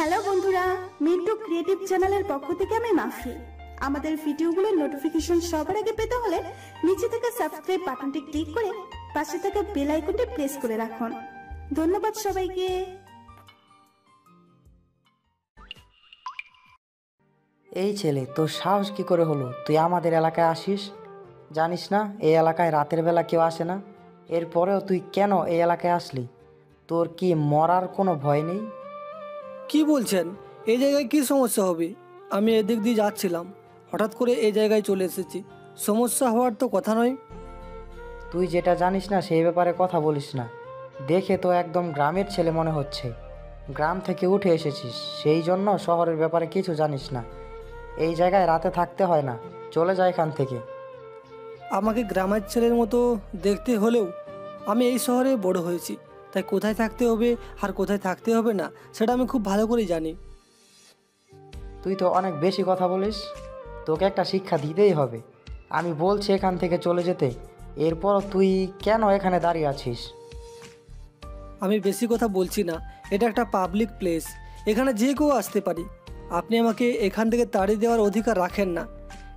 Hello বন্ধুরা, Mintu creative চ্যানেলের পক্ষ থেকে আমি মাফি। আমাদের ভিডিওগুলোর নোটিফিকেশন সবার আগে পেতে হলে নিচে থাকা সাবস্ক্রাইব বাটনটি ক্লিক করে পাশে থাকা বেল আইকনটি প্রেস করে রাখুন। ধন্যবাদ সবাইকে। এই ছেলে, তোর সাহস কি করে হলো তুই আমাদের এলাকায় আসিস? জানিস না এই এলাকায় রাতের বেলা কেউ আসে না? এরপরেও তুই কেন এই এলাকায় আসলি? তোর কি মরার কোনো ভয় নেই? কি বলছেন? এই জায়গায় কি সমস্যা হবে? আমি এদিক দিয়ে যাচ্ছিলাম, হঠাৎ করে এই জায়গায় চলে এসেছি। সমস্যা হওয়ার তো কথা নয়। তুই যেটা জানিস না সেই ব্যাপারে কথা বলিস না। দেখে তো একদম গ্রামের ছেলে মনে হচ্ছে। গ্রাম থেকে উঠে এসেছিস, সেই জন্য শহরের ব্যাপারে কিছু জানিস না। এই জায়গায় রাতে থাকতে হয় না, চলে যায় এখান থেকে। আমাকে গ্রামের ছেলের মতো দেখতে হলেও আমি এই শহরে বড় হয়েছি, তাই কোথায় থাকতে হবে আর কোথায় থাকতে হবে না সেটা আমি খুব ভালো করেই জানি। তুই তো অনেক বেশি কথা বলিস, তোকে একটা শিক্ষা দিতেই হবে। আমি বলছি এখান থেকে চলে যেতে, এরপরও তুই কেন এখানে দাঁড়িয়ে আছিস? আমি বেশি কথা বলছি না, এটা একটা পাবলিক প্লেস, এখানে যে কেউ আসতে পারি। আপনি আমাকে এখান থেকে তাড়িয়ে দেওয়ার অধিকার রাখেন না।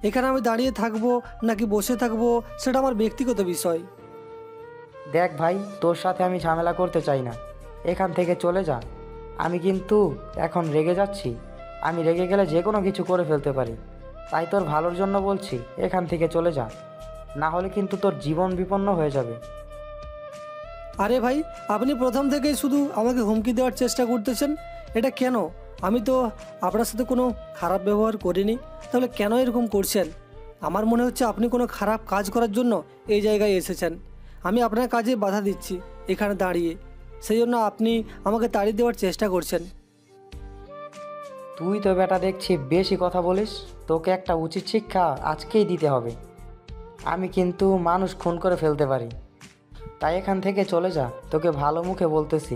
এখানে আমি দাঁড়িয়ে থাকবো নাকি বসে থাকবো সেটা আমার ব্যক্তিগত বিষয়। দেখ ভাই, তোর সাথে আমি ঝামেলা করতে চাই না, এখান থেকে চলে যা। আমি কিন্তু এখন রেগে যাচ্ছি, আমি রেগে গেলে যে কোনো কিছু করে ফেলতে পারি। তাই তোর ভালোর জন্য বলছি, এখান থেকে চলে যা, না হলে কিন্তু তোর জীবন বিপন্ন হয়ে যাবে। আরে ভাই, আপনি প্রথম থেকেই শুধু আমাকে হুমকি দেওয়ার চেষ্টা করতেছেন। এটা কেন? আমি তো আপনার সাথে কোনো খারাপ ব্যবহার করিনি, তাহলে কেন এরকম করছেন? আমার মনে হচ্ছে আপনি কোনো খারাপ কাজ করার জন্য এই জায়গায় এসেছেন। আমি আপনার কাজে বাধা দিচ্ছি এখানে দাঁড়িয়ে, সেই জন্য আপনি আমাকে তাড়িয়ে দেওয়ার চেষ্টা করছেন। তুই তো বেটা দেখছি বেশি কথা বলিস, তোকে একটা উচিত শিক্ষা আজকেই দিতে হবে। আমি কিন্তু মানুষ খুন করে ফেলতে পারি, তাই এখান থেকে চলে যা, তোকে ভালো মুখে বলতেছি।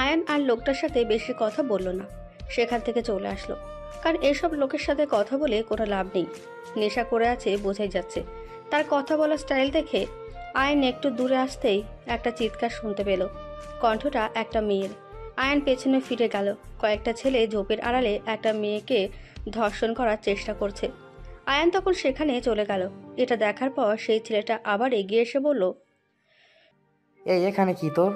আয়ান আর লোকটার সাথে বেশি কথা বলল না, সেখান থেকে চলে আসলো। কারণ এসব লোকের সাথে কথা বলে কোনো লাভ নেই, নেশা করে আছে বোঝাই যাচ্ছে। তার কথা বলার স্টাইল দেখে আয়ান একটু দূরে আসতেই একটা চিৎকার শুনতে পেল, কণ্ঠটা একটা মেয়ের। আয়ান পেছনে ফিরে গেল। কয়েকটা ছেলে ঝোপের আড়ালে একটা মেয়েকে ধর্ষণ করার চেষ্টা করছে। আয়ান তখন সেখানে চলে গেল। এটা দেখার পর সেই ছেলেটা আবার এগিয়ে এসে বলল, এই এখানে কি তোর?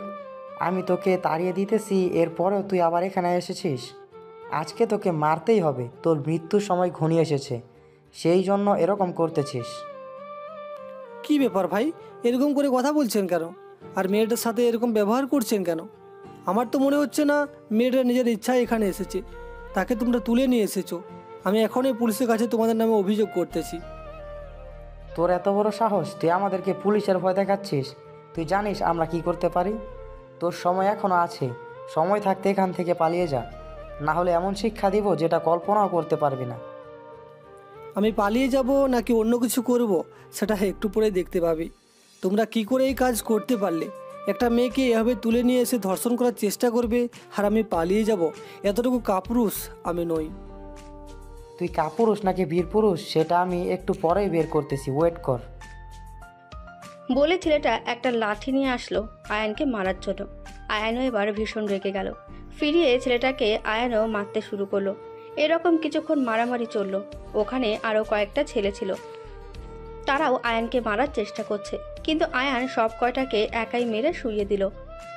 আমি তোকে তাড়িয়ে দিতেছি, এরপরেও তুই আবার এখানে এসেছিস। আজকে তোকে মারতেই হবে, তোর মৃত্যুর সময় ঘনিয়ে এসেছে, সেই জন্য এরকম করতেছিস। কি ব্যাপার ভাই, এরকম করে কথা বলছেন কেন? আর মেয়েটার সাথে এরকম ব্যবহার করছেন কেন? আমার তো মনে হচ্ছে না মেয়েটা নিজের ইচ্ছায় এখানে এসেছে, তাকে তোমরা তুলে নিয়ে এসেছো। আমি এখনই পুলিশের কাছে তোমাদের নামে অভিযোগ করতেছি। তোর এত বড় সাহস, তুই আমাদেরকে পুলিশের ভয় দেখাচ্ছিস? তুই জানিস আমরা কি করতে পারি? তোর সময় এখনও আছে, সময় থাকতে এখান থেকে পালিয়ে যা, না হলে এমন শিক্ষা দিব যেটা কল্পনাও করতে পারবি না। আমি পালিয়ে যাব নাকি অন্য কিছু করব সেটা একটু পরে দেখতে পাবি। তোমরা কি করে এই কাজ করতে পারলে? একটা মেয়েকে এভাবে তুলে নিয়ে এসে ধর্ষণ করার চেষ্টা করবে আর আমি পালিয়ে যাব? এতটুকু কাপুরুষ আমি নই। তুই কাপুরুষ নাকি বীর পুরুষ সেটা আমি একটু পরেই বের করতেছি, ওয়েট কর। বলে ছেলেটা একটা লাঠি নিয়ে আসলো আয়ানকে মারার জন্য। আয়ানও এবার ভীষণ রেগে গেল। ফিরিয়ে ছেলেটাকে আয়ানও মারতে শুরু করলো। এরকম কিছুক্ষণ মারামারি চললো। ওখানে আরও কয়েকটা ছেলে ছিল, তারাও আয়ানকে মারার চেষ্টা করছে, কিন্তু আয়ান সব কয়টাকে একাই মেরে শুইয়ে দিল।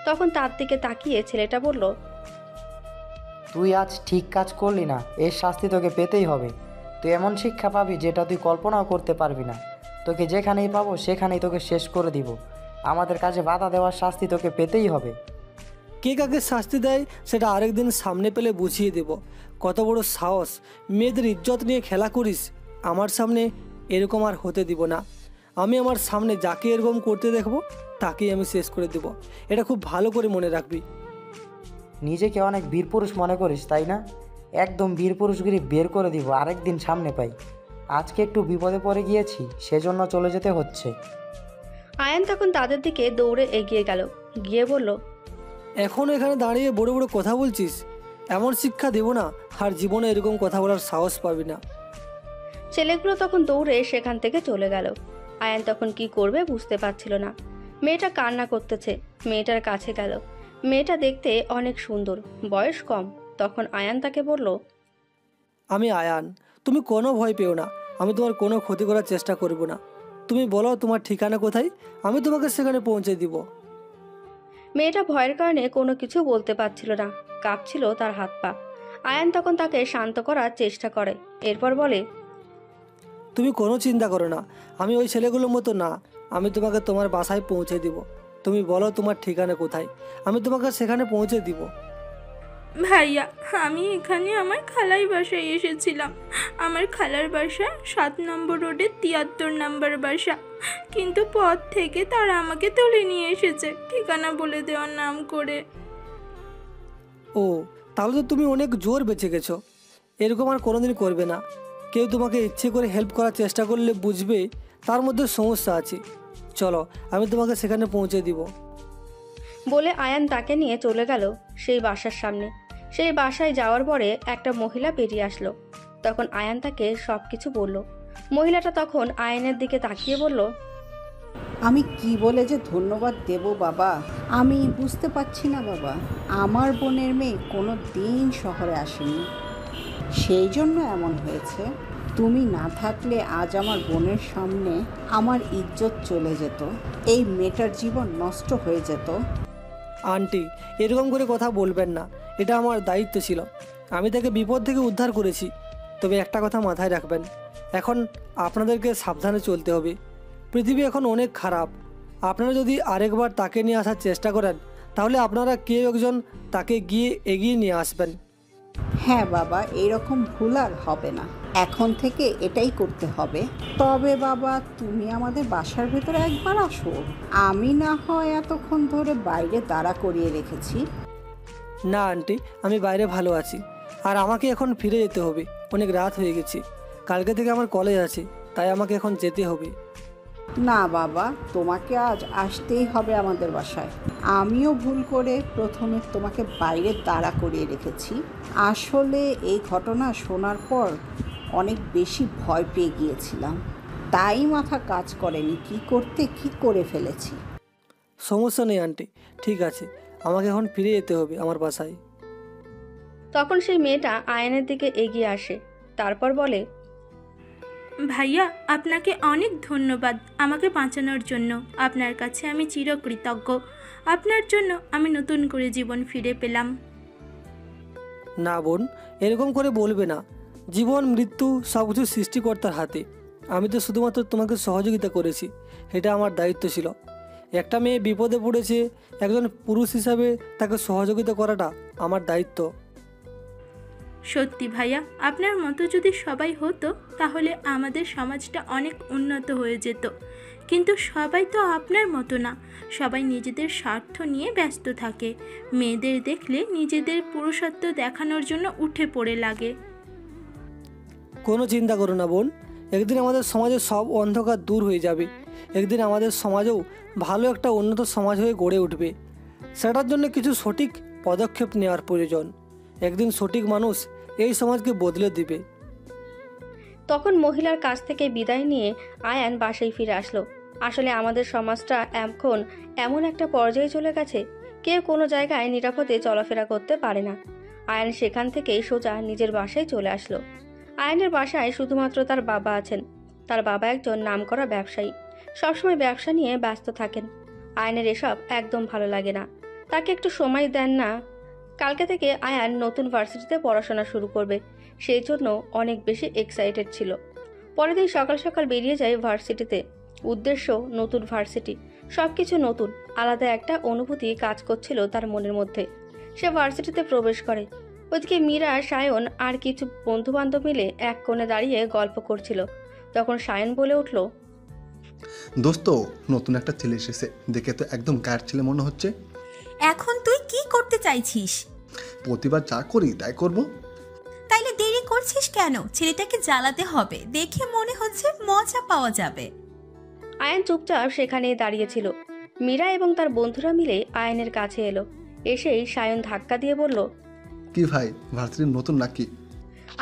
তখন তার দিকে তাকিয়ে ছেলেটা বলল, তুই আজ ঠিক কাজ করলি না, এর শাস্তি তোকে পেতেই হবে। তুই এমন শিক্ষা পাবি যেটা তুই কল্পনাও করতে পারবি না। তোকে যেখানেই পাবো সেখানেই তোকে শেষ করে দিব। আমাদের কাজে বাধা দেওয়ার শাস্তি তোকে পেতেই হবে। কে কাকে শাস্তি দেয় সেটা আরেকদিন সামনে পেলে বুঝিয়ে দেব। কত বড় সাহস, মেয়েদের ইজ্জত নিয়ে খেলা করিস? আমার সামনে এরকম আর হতে দিব না। আমি আমার সামনে যাকে এরকম করতে দেখব তাকেই আমি শেষ করে দেব, এটা খুব ভালো করে মনে রাখবি। নিজেকে অনেক বীরপুরুষ মনে করিস তাই না? একদম বীরপুরুষগিরি বের করে দিব আরেকদিন সামনে পাই। আজকে একটু বিপদে পড়ে গিয়েছি, সেজন্য চলে যেতে হচ্ছে। আয়ান তখন তাদের দিকে দৌড়ে এগিয়ে গেল, গিয়ে বলল, এখন এখানে দাঁড়িয়ে বড় বড় কথা বলছিস? এমন শিক্ষা দেব না, আর জীবনে এরকম কথা বলার সাহস পাবি না। ছেলেগুলো তখন দৌড়ে সেখান থেকে চলে গেল। আয়ান তখন কি করবে বুঝতে পারছিল না। মেয়েটা কান্না করতেছে, মেয়েটার কাছে গেল। মেয়েটা দেখতে অনেক সুন্দর, বয়স কম, তখন আয়ান তাকে বলল, আমি আয়ান, তুমি কোনো ভয় পেও না, আমি তোমার কোনো ক্ষতি করার চেষ্টা করব না। তুমি বলো তোমার ঠিকানা কোথায়, আমি তোমাকে সেখানে পৌঁছে দিব। মেয়েটা ভয়ের কারণে কোনো কিছু বলতে পারছিল না, কাঁপছিল তার হাত পা। আয়ান তখন তাকে শান্ত করার চেষ্টা করে, এরপর বলে, তুমি কোনো চিন্তা করো না, আমি ওই ছেলেগুলোর মতো না, আমি তোমাকে তোমার বাসায় পৌঁছে দিব। তুমি বলো তোমার ঠিকানা কোথায়, আমি তোমাকে সেখানে পৌঁছে দিব। ভাইয়া, আমি এখানে আমার খালার বাসায় এসেছিলাম। আমার খালার বাসা 7 নম্বর রোডে 73 নম্বর বাসা, কিন্তু পথ থেকে তারা আমাকে তুলে নিয়ে এসেছে ঠিকানা বলে দেওয়ার নাম করে। ও, তাহলে তো তুমি অনেক জোর বেঁচে গেছো। এরকম আর কোনোদিন করবে না। কেউ তোমাকে ইচ্ছে করে হেল্প করার চেষ্টা করলে বুঝবে তার মধ্যে সমস্যা আছে। চলো, আমি তোমাকে সেখানে পৌঁছে দিব। বলে আয়ান তাকে নিয়ে চলে গেল সেই বাসার সামনে। সেই বাসায় যাওয়ার পরে একটা মহিলা বেরিয়ে আসলো। তখন আয়ান তাকে সব কিছু বলল। মহিলাটা তখন আয়ানের দিকে তাকিয়ে বলল, আমি কি বলে যে ধন্যবাদ দেব বাবা, আমি বুঝতে পারছি না বাবা। আমার বোনের মেয়ে কোনো দিন শহরে আসেনি, সেই জন্য এমন হয়েছে। তুমি না থাকলে আজ আমার বোনের সামনে আমার ইজ্জত চলে যেত, এই মেয়েটার জীবন নষ্ট হয়ে যেত। আন্টি, এরকম করে কথা বলবেন না, এটা আমার দায়িত্ব ছিল। আমি তাকে বিপদ থেকে উদ্ধার করেছি। তবে একটা কথা মাথায় রাখবেন, এখন আপনাদেরকে সাবধানে চলতে হবে। পৃথিবী এখন অনেক খারাপ। আপনারা যদি আরেকবার তাকে নিয়ে আসার চেষ্টা করেন, তাহলে আপনারা কেউ একজন তাকে গিয়ে এগিয়ে নিয়ে আসবেন। হ্যাঁ বাবা, এইরকম ভুল আর হবে না। এখন থেকে এটাই করতে হবে। তবে বাবা, তুমি আমাদের বাসার ভেতরে একবার আসো। আমি না হয় এতক্ষণ ধরে বাইরে দাঁড়া করিয়ে রেখেছি। না আন্টি, আমি বাইরে ভালো আছি। আর আমাকে এখন ফিরে যেতে হবে, অনেক রাত হয়ে গেছে। কালকে থেকে আমার কলেজ আছে, তাই আমাকে এখন যেতে হবে। না বাবা, তোমাকে আজ আসতেই হবে আমাদের বাসায়। আমিও ভুল করে প্রথমে তোমাকে বাইরে দাঁড়া করিয়ে রেখেছি। আসলে এই ঘটনা শোনার পর অনেক বেশি ভয় পেয়ে গিয়েছিলাম, তাই মাথা কাজ করেনি কি করতে কি করে ফেলেছি। সমস্যা নেই আন্টি, ঠিক আছে। আমাকে এখন ফিরে যেতে হবে আমার বাসায়। তখন সেই মেয়েটা আয়ানের দিকে এগিয়ে আসে, তারপর বলে, ভাইয়া, আপনাকে অনেক ধন্যবাদ আমাকে বাঁচানোর জন্য। আপনার কাছে আমি চিরকৃতজ্ঞ। আপনার জন্য আমি নতুন করে জীবন ফিরে পেলাম। না বোন, এরকম করে বলবে না। জীবন মৃত্যু সব কিছু সৃষ্টিকর্তার হাতে। আমি তো শুধুমাত্র তোমাকে সহযোগিতা করেছি, এটা আমার দায়িত্ব ছিল। একটা মেয়ে বিপদে পড়েছে, একজন পুরুষ হিসাবে তাকে সহযোগিতা করাটা আমার দায়িত্ব। সত্যি ভাইয়া, আপনার মতো যদি সবাই হতো তাহলে আমাদের সমাজটা অনেক উন্নত হয়ে যেত। কিন্তু সবাই তো আপনার মতো না। সবাই নিজেদের স্বার্থ নিয়ে ব্যস্ত থাকে। মেয়েদের দেখলে নিজেদের পুরুষত্ব দেখানোর জন্য উঠে পড়ে লাগে। কোনো চিন্তা করো না বোন, একদিন আমাদের সমাজের সব অন্ধকার দূর হয়ে যাবে। একদিন আমাদের সমাজেও ভালো একটা উন্নত সমাজ হয়ে গড়ে উঠবে। সেটার জন্য কিছু সঠিক পদক্ষেপ নেওয়ার প্রয়োজন। একদিন সঠিক মানুষ এই সমাজকে বদলে দিবে। তখন মহিলার কাছ থেকে বিদায় নিয়ে আয়ান বাসায় ফিরে আসলো। আসলে আমাদের সমাজটা এখন এমন একটা পর্যায়ে চলে গেছে, কেউ কোনো জায়গায় নিরাপদে চলাফেরা করতে পারে না। আয়ান সেখান থেকেই সোজা নিজের বাসায় চলে আসলো। আয়ানের বাসায় শুধুমাত্র তার বাবা আছেন। তার বাবা একজন নামকরা ব্যবসায়ী, সবসময় ব্যবসা নিয়ে ব্যস্ত থাকেন। আয়ানের এসব একদম ভালো লাগে না, তাকে একটু সময় দেন না। কালকে থেকে আয়ান নতুন ভার্সিটিতে পড়াশোনা শুরু করবে, সেই জন্য অনেক বেশি এক্সাইটেড ছিল। পরের দিন সকাল সকাল বেরিয়ে যায় ভার্সিটিতে। উদ্দেশ্য নতুন ভার্সিটি, সবকিছু নতুন, আলাদা একটা অনুভূতি কাজ করছিল তার মনের মধ্যে। সে ভার্সিটিতে প্রবেশ করে। ওইদিকে মীরা, সায়ন আর কিছু বন্ধু বান্ধব মিলে এক কোণে দাঁড়িয়ে গল্প করছিল। তখন সায়ন বলে উঠল, দোস্ত, নতুন একটা ছেলে এসেছে, দেখে তো একদম গায়ের ছেলে মনে হচ্ছে। এখন তুই কি করতে চাইছিস? প্রতিবার যা করি তাই করব। তাইলে দেরি করছিস কেন? ছেলেটাকে জ্বালাতে হবে, দেখে মনে হচ্ছে মজা পাওয়া যাবে। আয়ান চুপচাপ সেখানেই দাঁড়িয়েছিল। মীরা এবং তার বন্ধুরা মিলে আয়ানের কাছে এলো। এসেই সায়ন ধাক্কা দিয়ে বলল, কি ভাই, ভার্সিটির নতুন নাকি?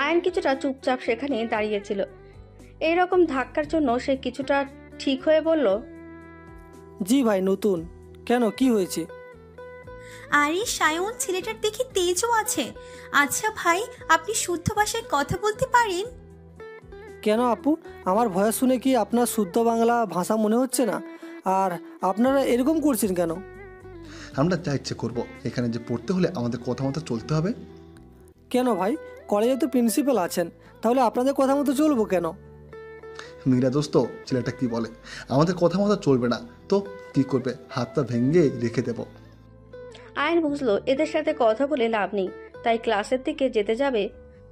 আয়ান কিছুটা চুপচাপ সেখানে দাঁড়িয়েছিল। এইরকম ধাক্কার জন্য সে কিছুটা ঠিক হয়ে বলল, জি ভাই, নতুন। কেন, কি হয়েছে? আরে সায়ন, ছেলেটার দেখি তেজও আছে। আচ্ছা ভাই, আপনি শুদ্ধ ভাষায় কথা বলতে পারেন? কেন আপু, আমার ভয়েস শুনে কি আপনার শুদ্ধ বাংলা ভাষা মনে হচ্ছে না? আর আপনারা এরকম করছেন কেন? আমরা যা ইচ্ছে করবো, এখানে যে পড়তে হলে আমাদের কথা মতো চলতে হবে। কেন ভাই, কলেজে তো প্রিন্সিপাল আছেন, তাহলে আপনাদের কথা মতো চলবো কেন? মীরা দোস্ত, ছেলেটা কি বলে, আমাদের কথা মতো চলবে না তো কি করবে, হাতটা ভেঙে রেখে দেব। আয়ন বুঝলো এদের সাথে কথা বলে লাভ নেই, তাই ক্লাসের দিকে যেতে যাবে।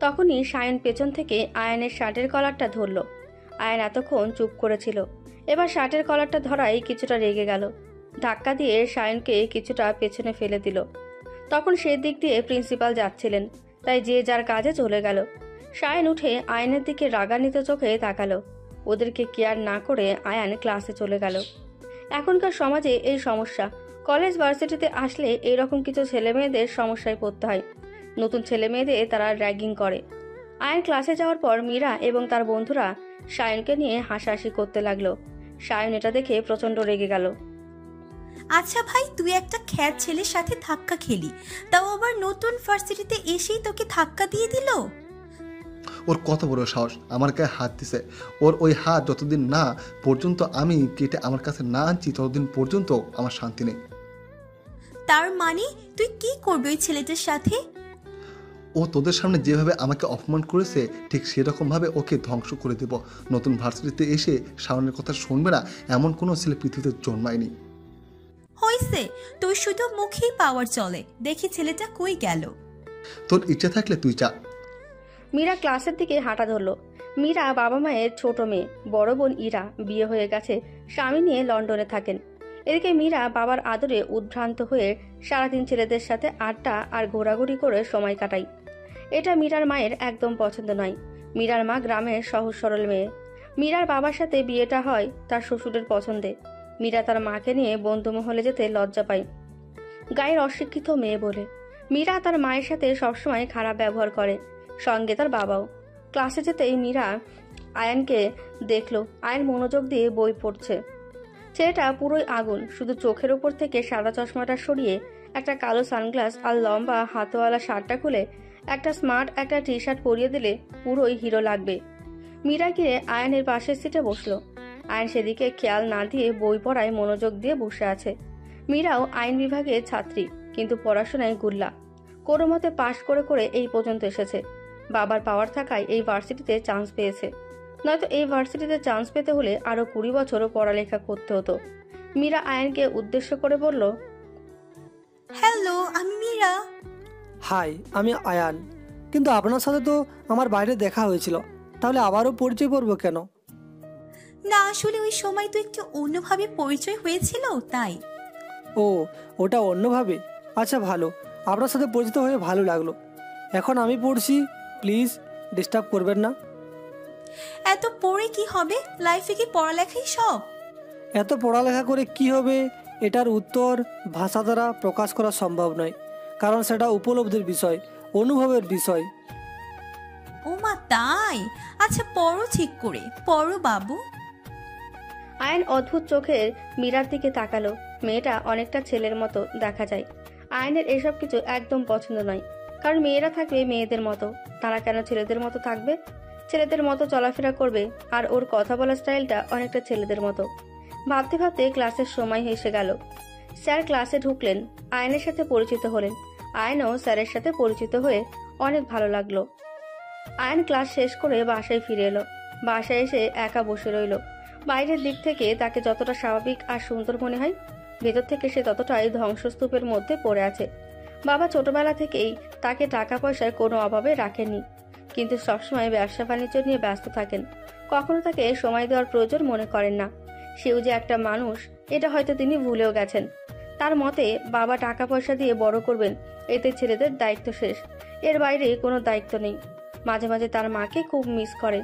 তখনই সায়ন পেছন থেকে আয়নের শার্টের কলারটা ধরল। আয়ন এতক্ষণ চুপ করেছিল, এবার শার্টের কলারটা ধরাই কিছুটা রেগে গেল। ধাক্কা দিয়ে সায়নকে কিছুটা পেছনে ফেলে দিল। তখন সেই দিক দিয়ে প্রিন্সিপাল যাচ্ছিলেন, তাই যে যার কাজে চলে গেল। সায়ন উঠে আয়নের দিকে রাগান্বিত চোখে তাকালো। ওদেরকে কেয়ার না করে আয়ান ক্লাসে চলে গেল। এখনকার সমাজে এই সমস্যা, কলেজ ভার্সিটিতে আসলে এইরকম কিছু ছেলে মেয়েদের সমস্যায় পড়তে হয়। নতুন ছেলে মেয়েদের তারা র্যাগিং করে। আয়ান ক্লাসে যাওয়ার পর মীরা এবং তার বন্ধুরা সায়নকে নিয়ে হাসাহাসি করতে লাগলো। সায়ন এটা দেখে প্রচন্ড রেগে গেল। আচ্ছা ভাই, তুই একটা খ্যাত ছেলের সাথে ধাক্কা খেলি, তাও আবার নতুন ভার্সিটিতে এসেই তোকে ধাক্কা দিয়ে দিল। ওর কত বড় সাহস, আমার গায়ে হাত দিছে। ওর ওই হাত যতদিন না পর্যন্ত আমি কেটে আমার কাছে না আনছি, ততদিন পর্যন্ত আমার শান্তি নেই। তার মানে তুই কি করবি ওই ছেলেটার সাথে? ও তোদের সামনে যেভাবে আমাকে অপমান করেছে, ঠিক সেরকমভাবে ওকে ধ্বংস করে দেব। নতুন ভার্সিটিতে এসে শাওনের কথা শুনবে না এমন কোনো ছেলে পৃথিবীতে জন্মায়নি। হইছে, তুই শুধু মুখেই পাওয়ার চলে। দেখি ছেলেটা কই গেল। তোর ইচ্ছে থাকলে তুই যা। মীরা ক্লাসের দিকে হাঁটা ধরল। মীরা বাবা মায়ের ছোট মেয়ে, বড় বোন ইরা বিয়ে হয়ে গেছে, স্বামী নিয়ে লন্ডনে থাকেন। এদিকে মীরা বাবার আদরে উদ্ভ্রান্ত হয়ে সারাদিন ছেলেদের সাথে আড্ডা আর ঘোরাঘুরি করে সময় কাটায়। এটা মীরার মায়ের একদম পছন্দ নয়। মীরার মা গ্রামের সহজ সরল মেয়ে। মীরার বাবার সাথে বিয়েটা হয় তার শ্বশুরের পছন্দে। মীরা তার মাকে নিয়ে বন্ধু মহলে যেতে লজ্জা পায়, গায়ের অশিক্ষিত মেয়ে বলে। মীরা তার মায়ের সাথে সবসময় খারাপ ব্যবহার করে, সঙ্গে তার বাবাও। ক্লাসে যেতেই মীরা আয়ানকে দেখলো। আয়ান মনোযোগ দিয়ে বই পড়ছে। ছেলেটা পুরোই আগুন, শুধু চোখের ওপর থেকে সাদা চশমাটা সরিয়ে একটা কালো সানগ্লাস আর লম্বা হাতওয়ালা শার্টটা খুলে একটা স্মার্ট একটা টি শার্ট পরিয়ে দিলে পুরোই হিরো লাগবে। মীরা গিয়ে আয়ানের পাশের সিটে বসলো। আয়ান সেদিকে খেয়াল না দিয়ে বই পড়ায় মনোযোগ দিয়ে বসে আছে। মীরাও আইন বিভাগের ছাত্রী, কিন্তু পড়াশোনায় গুল্লা। কোনো মতে পাশ করে করে এই পর্যন্ত এসেছে। বাবার পাওয়ার থাকায় এই ভার্সিটিতে চান্স পেয়েছে, নয়তো এই ভার্সিটিতে চান্স পেতে হলে আরো 20 বছরও পড়ালেখা করতে হতো। মীরা আয়ানকে উদ্দেশ্য করে বলল, হ্যালো, আমি মীরা। হাই, আমি আয়ান। কিন্তু আপনার সাথে তো আমার বাইরে দেখা হয়েছিল, তাহলে আবারও পরিচয় করবো কেন? না, আসলে ওই সময় তো একটু অন্যভাবে পরিচয় হয়েছিল, তাই। ও, ওটা অন্যভাবে? আচ্ছা ভালো, আপনার সাথে পরিচিত হয়ে ভালো লাগলো। এখন আমি পড়ছি, প্লিজ ডিস্টার্ব করবেন না। এত পড়ে কি হবে? লাইফে কি পড়ালেখাই সব? এত পড়ালেখা করে কি হবে, এটার উত্তর ভাষা দ্বারা প্রকাশ করা সম্ভব নয়, কারণ সেটা উপলব্ধির বিষয়, অনুভবের বিষয়। ও মা, তাই? আচ্ছা পড়ো ঠিক করে, পড়ো বাবু। আয়ান অদ্ভুত চোখের মীরার দিকে তাকালো। মেয়েটা অনেকটা ছেলের মতো দেখা যায়। আয়নের এসব কিছু একদম পছন্দ নয়, কারণ মেয়েরা থাকবে মেয়েদের মতো, তারা কেন ছেলেদের মতো থাকবে? ছেলেদের মতো চলাফেরা করবে, আর ওর কথা বলার স্টাইলটা অনেকটা ছেলেদের মতো। ভাবতে ভাবতে ক্লাসের সময় এসে গেল। স্যার ক্লাসে ঢুকলেন, আয়নের সাথে পরিচিত হলেন। আয়নও স্যারের সাথে পরিচিত হয়ে অনেক ভালো লাগলো। আয়ন ক্লাস শেষ করে বাসায় ফিরে এলো। বাসায় এসে একা বসে রইল। বাইরের দিক থেকে তাকে যতটা স্বাভাবিক আর সুন্দর মনে হয়, ভেতর থেকে সে ততটাই ধ্বংসস্তূপের মধ্যে পড়ে আছে। বাবা ছোটবেলা থেকেই তাকে টাকা পয়সার কোনো অভাবে রাখেননি, কিন্তু সবসময় ব্যবসা বাণিজ্য নিয়ে ব্যস্ত থাকেন। কখনো তাকে সময় দেওয়ার প্রয়োজন মনে করেন না। সেও যে একটা মানুষ, এটা হয়তো তিনি ভুলেও গেছেন। তার মতে বাবা টাকা পয়সা দিয়ে বড় করবেন, এতে ছেলেদের দায়িত্ব শেষ, এর বাইরে কোনো দায়িত্ব নেই। মাঝে মাঝে তার মাকে খুব মিস করে।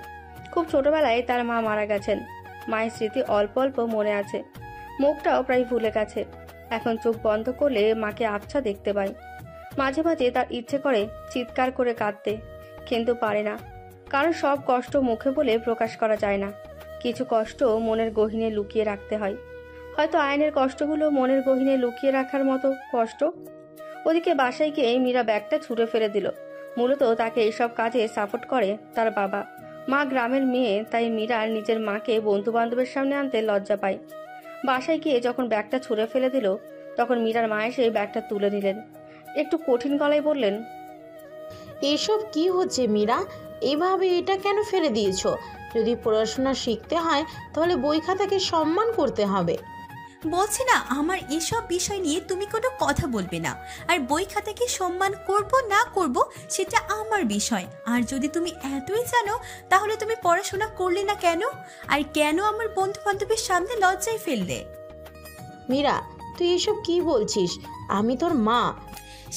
খুব ছোটবেলায় তার মা মারা গেছেন। মায়ের স্মৃতি অল্প অল্প মনে আছে, মুখটাও প্রায় ভুলে গেছে। এখন চোখ বন্ধ করলে মাকে আবছা দেখতে পায়। মাঝে মাঝে তার ইচ্ছে করে চিৎকার করে কাঁদতে, কিন্তু পারে না, কারণ সব কষ্ট মুখে বলে প্রকাশ করা যায় না। কিছু কষ্ট মনের গহীনে লুকিয়ে রাখতে হয়। হয়তো আয়নের কষ্টগুলো মনের গহীনে লুকিয়ে রাখার মতো কষ্ট। ওদিকে বাসায় গিয়ে মীরা ব্যাগটা ছুঁড়ে ফেলে দিল। মূলত তাকে এইসব কাজে সাপোর্ট করে তার বাবা। মা গ্রামের মেয়ে, তাই মীরা নিজের মাকে বন্ধু বান্ধবের সামনে আনতে লজ্জা পায়। বাসায় গিয়ে যখন ব্যাগটা ছুঁড়ে ফেলে দিল, তখন মীরার মা এসে ব্যাগটা তুলে নিলেন। একটু কঠিন গলায় বললেন, এসব কি হচ্ছে মীরা? এভাবে এটা কেন ফেলে দিয়েছো? যদি পড়াশোনা শিখতে হয় তাহলে বই খাতাকে সম্মান করতে হবে। বলছি না আমার এসব বিষয় নিয়ে তুমি কোনো কথা বলবে না। আর বই খাতাকে সম্মান করব না করব সেটা আমার বিষয়। আর যদি তুমি এতই জানো তাহলে তুমি পড়াশোনা করলে না কেন? আর কেন আমার বন্ধু বান্ধবের সামনে লজ্জায় ফেললে? মীরা, তুই এসব কি বলছিস? আমি তোর মা।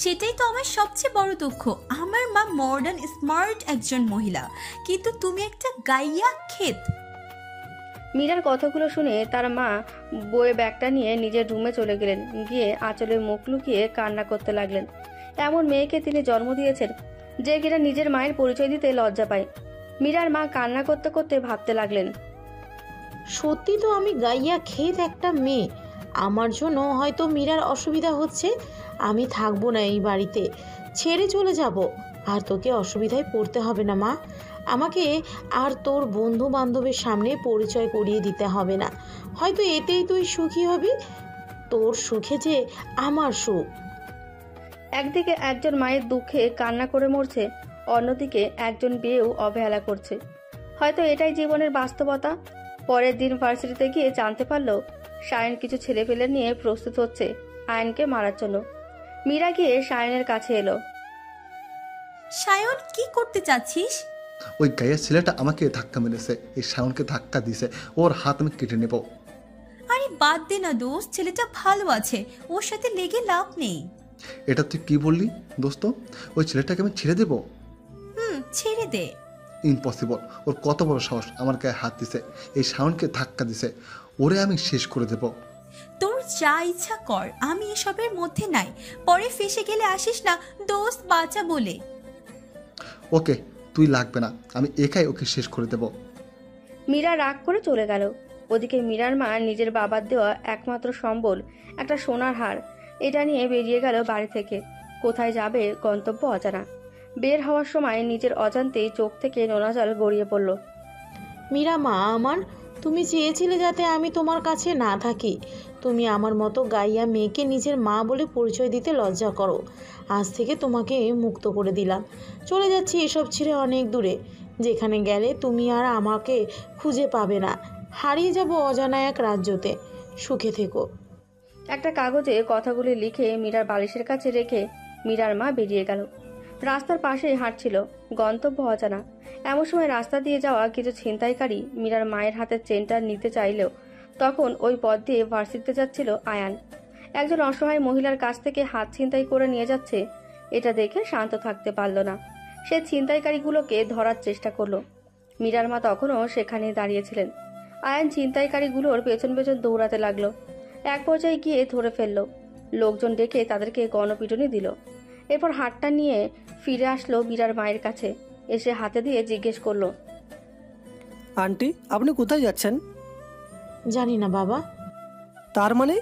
সেটাই তো আমার সবচেয়ে বড় দুঃখ। আমার মা মডার্ন স্মার্ট একজন মহিলা, কিন্তু তুমি একটা গাইয়া ক্ষেত। মীরার কথাগুলো শুনে তার মা বইয়ে ব্যাগটা নিয়ে নিজের রুমে চলে গেলেন। গিয়ে আঁচলে মুখ লুকিয়ে কান্না করতে লাগলেন। এমন মেয়েকে তিনি জন্ম দিয়েছেন যে কিনা নিজের মায়ের পরিচয় দিতে লজ্জা পায়। মীরার মা কান্না করতে করতে ভাবতে লাগলেন, সত্যি তো আমি গাইয়া ক্ষেত একটা মেয়ে। আমার জন্য হয়তো মীরার অসুবিধা হচ্ছে। আমি থাকবো না এই বাড়িতে, ছেড়ে চলে যাব। আর তোকে অসুবিধায় পড়তে হবে না মা। আমাকে আর তোর বন্ধু বান্ধবের সামনে পরিচয় করিয়ে দিতে হবে না। হয়তো এতেই তুই সুখী হবি। তোর সুখে যে আমার সুখ। একদিকে একজন মায়ের দুঃখে কান্না করে মরছে, অন্যদিকে একজন বিয়েও অবহেলা করছে। হয়তো এটাই জীবনের বাস্তবতা। পরের দিন ভার্সিটিতে গিয়ে জানতে পারল সায়ন কিছু ছেলেপেলে নিয়ে প্রস্তুত হচ্ছে আয়নকে মারার জন্য। মীরা গিয়ে সায়নের কাছে এলো। সায়ন, কি করতে চাচ্ছিস? ওই গায়ের ছেলেটা আমাকে ধাক্কা মেরেছে, এই শাওনকে ধাক্কা দিছে, ওর হাত আমি কেটে নেব। আরে বাদ দে না দোস্ত, ছেলেটা ভালো আছে, ওর সাথে লেগে লাভ নেই। এটা তুই কি বললি দোস্ত? ওই ছেলেটাকে আমি ছেড়ে দেব? ছেড়ে দে। ইম্পসিবল। ওর কত বড় সাহস আমার গায়ে হাত দিছে, এই শাওনকে ধাক্কা দিছে, ওরে আমি শেষ করে দেব। তোর যা ইচ্ছা কর, আমি এসবের মধ্যে নাই। পরে ফেসে গেলে আসিস না দোস্ত বাঁচা বলে। ওকে, তুই লাগবে না, আমি একাই ওকে শেষ করে দেব। মীরা রাগ করে চলে গেল। ওদিকে মীরার মা নিজের বাবার দেওয়া একমাত্র সম্বল একটা সোনার হার, এটা নিয়ে বেরিয়ে গেল বাড়ি থেকে। কোথায় যাবে গন্তব্য অজানা। বের হওয়ার সময় নিজের অজান্তেই চোখ থেকে নোনা জল গড়িয়ে পড়ল। মীরা মা আমার, তুমি চেয়েছিলে যাতে আমি তোমার কাছে না থাকি। তুমি আমার মতো গাইয়া মেয়েকে নিজের মা বলে পরিচয় দিতে লজ্জা করো। আজ থেকে তোমাকে মুক্ত করে দিলাম। চলে যাচ্ছি এসব ছেড়ে অনেক দূরে, যেখানে গেলে তুমি আর আমাকে খুঁজে পাবে না। হারিয়ে যাব অজানা এক রাজ্যতে। সুখে থেকো। একটা কাগজে কথাগুলি লিখে মীরার বালিশের কাছে রেখে মীরার মা বেরিয়ে গেল। রাস্তার পাশেই হাঁটছিল, গন্তব্য অজানা। এমন সময় রাস্তা দিয়ে যাওয়া কিছু ছিনতাইকারী মীরার মায়ের হাতের চেনটা নিতে চাইলেও তখন ওই পথ দিয়ে ভার্সিটিতে যাচ্ছিল আয়ান। একজন অসহায় মহিলার কাছ থেকে হাত ছিনতাই করে নিয়ে যাচ্ছে, এটা দেখে শান্ত থাকতে পারল না। সে ছিনতাইকারীগুলোকে ধরার চেষ্টা করলো। মীরার মা তখনও সেখানে দাঁড়িয়েছিলেন। আয়ান ছিনতাইকারীগুলোর পেছন পেছন দৌড়াতে লাগলো। এক পর্যায়ে গিয়ে ধরে ফেললো। লোকজন ডেকে তাদেরকে গণপিটুনি দিল। এরপর হাতটা নিয়ে ফিরে আসলো মীরার মায়ের কাছে। এসে হাতে দিয়ে জিজ্ঞেস করলো, আন্টি, আপনি কোথায় যাচ্ছেন? জানি না বাবা। তার মানে?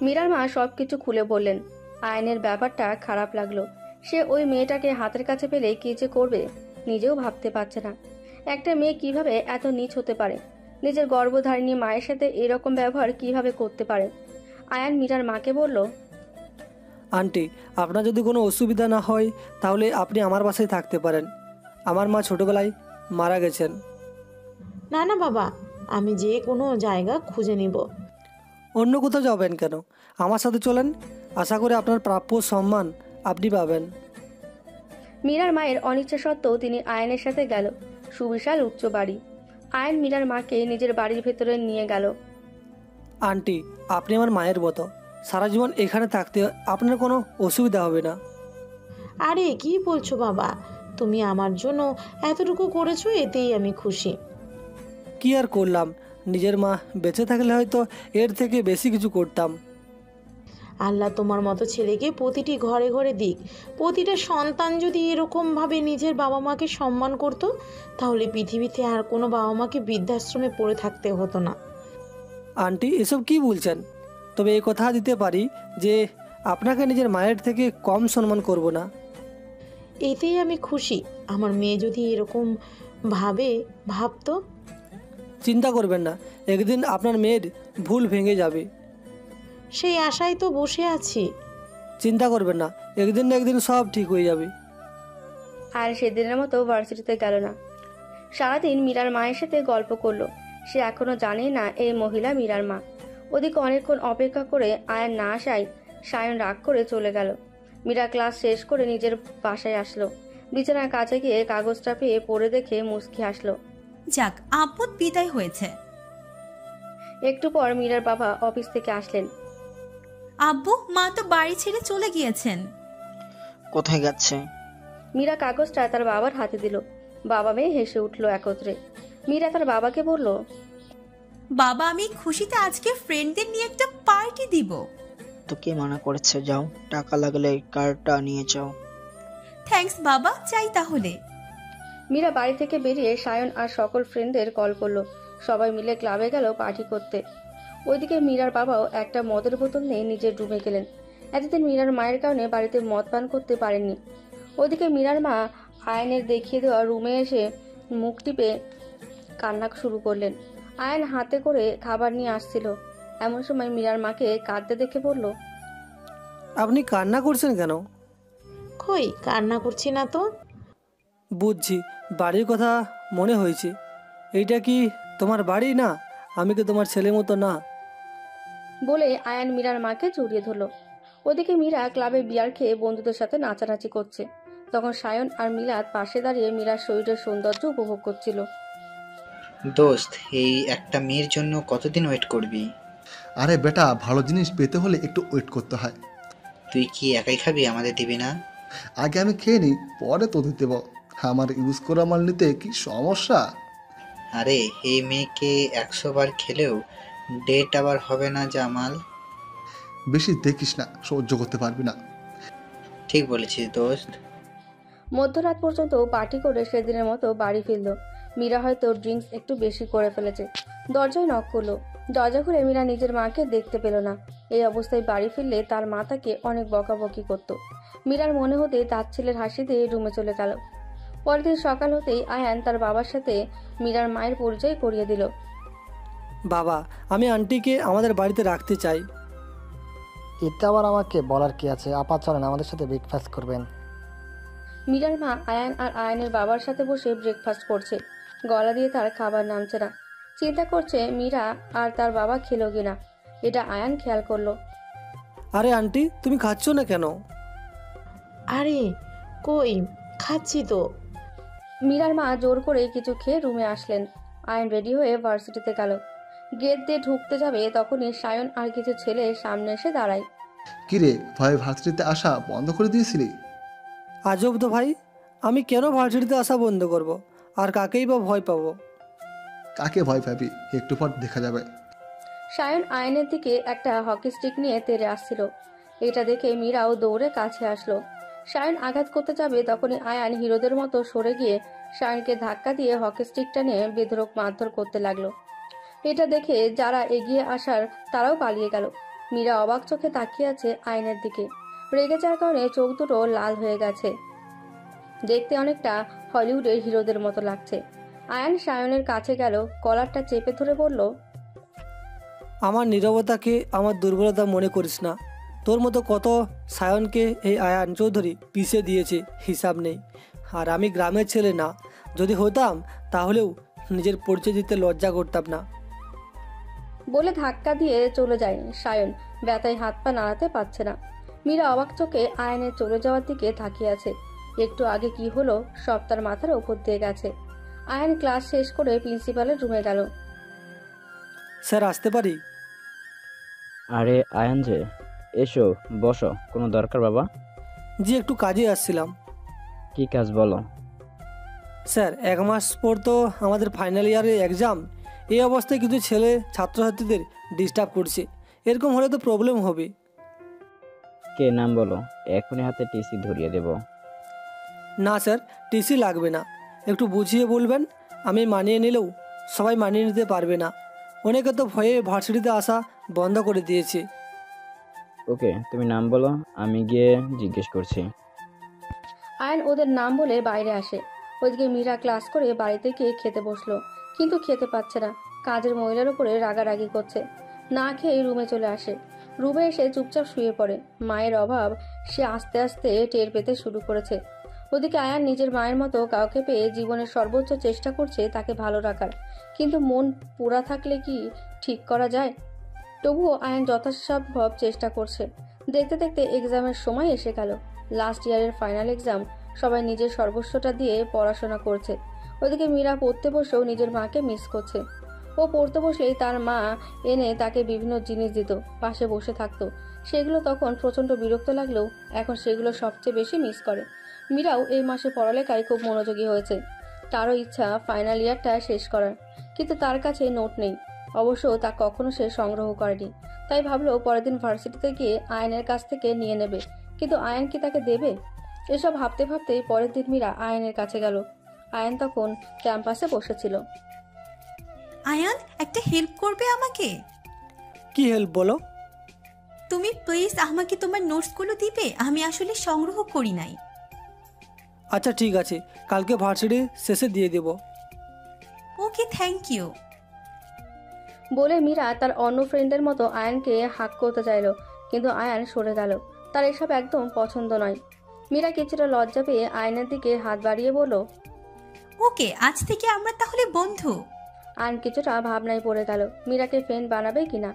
মীরার মা সবকিছু খুলে বললেন। আয়নের ব্যাপারটা খারাপ লাগলো। সে ওই মেয়েটাকে হাতের কাছে পেলে কি যে করবে নিজেও ভাবতে পারছে না। একটা মেয়ে কিভাবে এত নীচ হতে পারে? নিজের গর্ভধারিণী মায়ের সাথে এরকম ব্যবহার কিভাবে করতে পারে? আয়ান মীরার মাকে বলল, আন্টি, আপনার যদি কোনো অসুবিধা না হয় তাহলে আপনি আমার বাসায় থাকতে পারেন। আমার মা ছোটবেলায় মারা গেছেন। না না বাবা, আমি যে কোনো জায়গা খুঁজে নিব। অন্য কোথাও যাবেন কেন? আমার সাথে চলেন, আশা করি আপনার প্রাপ্য সম্মান আপনি পাবেন। মীরার মায়ের অনিচ্ছা সত্ত্বেও তিনি আয়নের সাথে গেল। সুবিশাল উচ্চ বাড়ি। আয়ন মীরার মাকে নিজের বাড়ির ভেতরে নিয়ে গেল। আন্টি, আপনি আমার মায়ের মতো, সারা জীবন এখানে থাকতে আপনার কোনো অসুবিধা হবে না। আরে কি বলছো বাবা? তুমি আমার জন্য এতটুকু করেছো, এতেই আমি খুশি। কি আর করলাম, নিজের মা বেঁচে থাকলে হয়তো এর থেকে বেশি কিছু করতাম। আল্লাহ তোমার মতো ছেলেকে প্রতিটি ঘরে ঘরে দিক। প্রতিটা সন্তান যদি এরকমভাবে নিজের বাবা মাকে সম্মান করতো, তাহলে পৃথিবীতে আর কোনো বাবা মাকে বৃদ্ধাশ্রমে পড়ে থাকতে হতো না। আন্টি, এসব কি বলছেন? তবে এই কথা দিতে পারি যে আপনাকে নিজের মায়ের থেকে কম সম্মান করব না। এতেই আমি খুশি। আমার মেয়ে যদি এরকম ভাবতো। চিন্তা করবেন না, একদিন আপনার মেয়ের ভুল ভেঙে যাবে। সেই আশায় তো বসে আছি। চিন্তা করবেন না, একদিন না একদিন সব ঠিক হয়ে যাবে। আর সেদিনের মতো ভার্সিটিতে গেল না। সারাদিন মীরার মায়ের সাথে গল্প করলো। সে এখনো জানে না এই মহিলা মীরার মা। ওদিকে অনেকক্ষণ অপেক্ষা করে আয়ান না আসায় সায়ন রাগ করে চলে গেল। মীরা ক্লাস শেষ করে নিজের বাসায় আসলো। বিছানার কাছে গিয়ে কাগজটা পেয়ে পড়ে দেখে মুচকি হাসলো। যাক, আপদ বিদায় হয়েছে। একটু পর মীরার বাবা অফিস থেকে আসলেন। আব্বু, মা তো বাড়ি ছেড়ে চলে গিয়েছেন। কোথায় যাচ্ছে? মীরা কাগজটা তার বাবার হাতে দিল। বাবা মেয়ে হেসে উঠলো একত্রে। মীরা তার বাবাকে বলল, বাবা, আমি খুশিতে আজকে ফ্রেন্ডদের নিয়ে একটা পার্টি দিব। তো কে মানা করেছে? যাও, টাকা লাগলে কার্ডটা নিয়ে যাও। থ্যাঙ্কস বাবা, চাই তাহলে। মীরা বাড়ি থেকে বেরিয়ে সায়ন আর সকল ফ্রেন্ডদের কল করলো। সবাই মিলে ক্লাবে গেল পার্টি করতে। ওইদিকে মীরার বাবাও একটা মদের বোতল নিয়ে নিজের রুমে গেলেন। এতদিন মীরার মায়ের কারণে বাড়িতে মদ পান করতে পারেননি। ওইদিকে মীরার মা আয়নের দেখিয়ে দেওয়া রুমে এসে মুখ টিপে কান্না শুরু করলেন। আয়ন হাতে করে খাবার নিয়ে আসছিল। এমন সময় মীরার মাকে কাঁদতে দেখে বলল, আপনি কান্না করছেন কেন? কই, কান্না করছি না তো। বুঝছি, বাড়ির কথা মনে হয়েছে। এইটা কি তোমার বাড়ি? না, আমি কি তোমার ছেলে মতো না? বলে আয়ান মীরার মাকে জড়িয়ে ধরল। ওদিকে মীরা ক্লাবে বিয়ার খেয়ে বন্ধুদের সাথে নাচানাচি করছে। তখন সায়ন আর মিলাদ পাশে দাঁড়িয়ে মীরার শরীরের সৌন্দর্য উপভোগ করছিল। দোস্ত, এই একটা মেয়ের জন্য কতদিন ওয়েট করবি? আরে বেটা, ভালো জিনিস পেতে হলে একটু ওয়েট করতে হয়। তুই কি একাই খাবি? আমাদের দিবি না? আগে আমি খেয়ে নিই, পরে তোদের দেবো। আমার ইউজ করা মাল নিতে কি সমস্যা? আরে এই মেয়েকে 100 বার খেলেও ডেট আবার হবে না জামাল। বেশি দেখিস না, সহ্য করতে পারবি না। ঠিক বলেছিস দোস্ত। মধ্যরাত পর্যন্ত পার্টি করে সেদিনের মতো বাড়ি ফিরল। মীরা হয়তো ড্রিঙ্কস একটু বেশি করে ফেলেছে। দরজায় নক করলো। দরজা খুলে মীরা নিজের মাকে দেখতে পেল না। এই অবস্থায় বাড়ি ফিরলে তার মা তাকে অনেক বকাবকি করত। মীরার মনে হতে তার ছেলের হাসি দিয়ে রুমে চলে গেল। পরের দিন সকাল হতেই আয়ান তার বাবার সাথে মীরার মায়ের পরিচয় করিয়ে দিল। বাবা, আমি আন্টিকে আমাদের বাড়িতে রাখতে চাই। এটা আবার আমাকে বলার কি আছে? আপা চলেন, আমাদের সাথে ব্রেকফাস্ট করবেন। মীরার মা আয়ান আর আয়ানের বাবার সাথে বসে ব্রেকফাস্ট করছে। গলা দিয়ে তার খাবার নামছে না। চিন্তা করছে মীরা আর তার বাবা খেলো কিনা। এটা আয়ান খেয়াল করলো। আরে আন্টি, তুমি খাচ্ছ না কেন? আরে কই, খাচ্ছি তো। মীরার মা জোর করে কিছু খেয়ে রুমে আসলেন। আয়ান রেডি হয়ে ভার্সিটিতে গেল। গেট দিয়ে ঢুকতে যাবে তখনই সায়ন আর কিছু ছেলে সামনে এসে দাঁড়ায়। কিরে, ভয়ে ভার্সিটিতে আসা বন্ধ করে দিয়েছিলি? আজব তো ভাই, আমি কেন ভার্সিটিতে আসা বন্ধ করব? আর কাকেই বা ভয় পাবো? কাকে ভয় পাবি? একটু পর দেখা যাবে। সায়ন আয়নের দিকে একটা হকি স্টিক নিয়ে তেড়ে আসছিল। এটা দেখে মীরাও দৌড়ে কাছে আসলো। সায়ন আঘাত করতে যাবে তখনই আয়ান হিরোদের মতো সরে গিয়ে সায়নকে ধাক্কা দিয়ে হকি স্টিকটা নিয়ে বেধড়ক মারধর করতে লাগলো। এটা দেখে যারা এগিয়ে আসার তারাও পালিয়ে গেল। মীরা অবাক চোখে তাকিয়ে আছে আয়নের দিকে। রেগে যাওয়ার কারণে চোখ দুটো লাল হয়ে গেছে। দেখতে অনেকটা হলিউডের হিরোদের মতো লাগছে। আয়ান সায়নের কাছে গেল, কলারটা চেপে ধরে বলল, আমার নীরবতাকে আমার দুর্বলতা মনে করিস না। তোর মতো কত সায়নকে এই আয়ান চৌধুরী পিষে দিয়েছে, হিসাব নেই। আর আমি গ্রামের ছেলে না, যদি হতাম তাহলেও নিজের পরিচয় দিতে লজ্জা করতাম না। বলে ধাক্কা দিয়ে চলে যায় সায়ন। ব্যথায় হাত পা নাড়াতে পারছে না। মীরা অবাক চোখে আয়নের চলে যাওয়ার দিকে তাকিয়ে আছে। একটু আগে কি হলো সব তার মাথার উপর দিয়ে গেছে। আয়ন ক্লাস শেষ করে প্রিন্সিপালের রুমে গেল। স্যার, আসতে পারি? আরে আয়ান যে, এসো বসো। কোনো দরকার বাবা? জি, একটু কাজে আসছিলাম। কি কাজ বলো? স্যার, 1 মাস পর তো আমাদের ফাইনাল ইয়ারের এক্সাম। এই অবস্থায় কিছু ছেলে ছাত্রছাত্রীদের ডিস্টার্ব করছে। এরকম হলে তো প্রবলেম হবে। কে, নাম বলো, এখনই হাতে টিসি ধরিয়ে দেব। না স্যার, টিসি লাগবে না। একটু বুঝিয়ে বলবেন। আমি মানিয়ে নিলেও সবাই মানিয়ে নিতে পারবে না। অনেকে তো ভয়ে ভার্সিটিতে আসা বন্ধ করে দিয়েছে। ওকে, তুমি নাম বলো, আমি গিয়ে জিজ্ঞেস করছি। আয়ন ওদের নাম বলে বাইরে আসে। ওইদিকে মীরা ক্লাস করে বাড়িতে গিয়ে খেতে বসলো, কিন্তু খেতে পাচ্ছে না। কাজের মহিলার উপরে রাগারাগি করছে। না খেয়ে রুমে চলে আসে। রুমে এসে চুপচাপ শুয়ে পড়ে। মায়ের অভাব সে আস্তে আস্তে টের পেতে শুরু করেছে। ওদিকে আয়ান নিজের মায়ের মতো কাউকে পেয়ে জীবনের সর্বোচ্চ চেষ্টা করছে তাকে ভালো রাখার, কিন্তু মন পুরা থাকলে কি ঠিক করা যায়? তবুও আয়ান যথাসম্ভব চেষ্টা করছে। দেখতে দেখতে এক্সামের সময় এসে গেল। লাস্ট ইয়ারের ফাইনাল এক্সাম। সবাই নিজের সর্বস্বটা দিয়ে পড়াশোনা করছে। ওদিকে মীরা পড়তে বসেও নিজের মাকে মিস করছে। ও পড়তে বসলেই তার মা এনে তাকে বিভিন্ন জিনিস দিত, পাশে বসে থাকতো। সেগুলো তখন প্রচণ্ড বিরক্ত লাগলেও এখন সেগুলো সবচেয়ে বেশি মিস করে। মীরাও এই মাসে পড়ালেখায় খুব মনোযোগী হয়েছে। তারও ইচ্ছা ফাইনাল ইয়ারটা শেষ করার, কিন্তু তার কাছে নোট নেই। অবশ্য তা কখনো সে সংগ্রহ করেনি। তাই ভাবলো পরের দিন ভার্সিটিতে গিয়ে আয়নের কাছ থেকে নিয়ে নেবে, কিন্তু আয়ন কি তাকে দেবে? এসব ভাবতে ভাবতেই পরের দিন মীরা আয়নের কাছে গেল। আয়ন তখন ক্যাম্পাসে বসেছিল। আয়ান, একটা হেল্প করবে আমাকে? কি হেল্প বলো? তুমি প্লিজ আমাকে তোমার নোটসগুলো দিবে, আমি আসলে সংগ্রহ করি নাই। আচ্ছা ঠিক আছে, কালকে ভার্সিটি শেষে দিয়ে দেব। ওকে, থ্যাংক ইউ। বলে মীরা তার অন্য ফ্রেন্ডের মতো আয়নকে হাক করতে চাইল, কিন্তু আয়ন সরে গেল। তার এসব একদম পছন্দ নয়। মীরা কিছুটা লজ্জা পেয়ে আয়নের দিকে হাত বাড়িয়ে বলল, ওকে, আজ থেকে আমরা তাহলে বন্ধু। আয়ন কিছুটা ভাবনায় পড়ে গেল মীরাকে ফ্রেন্ড বানাবে কিনা।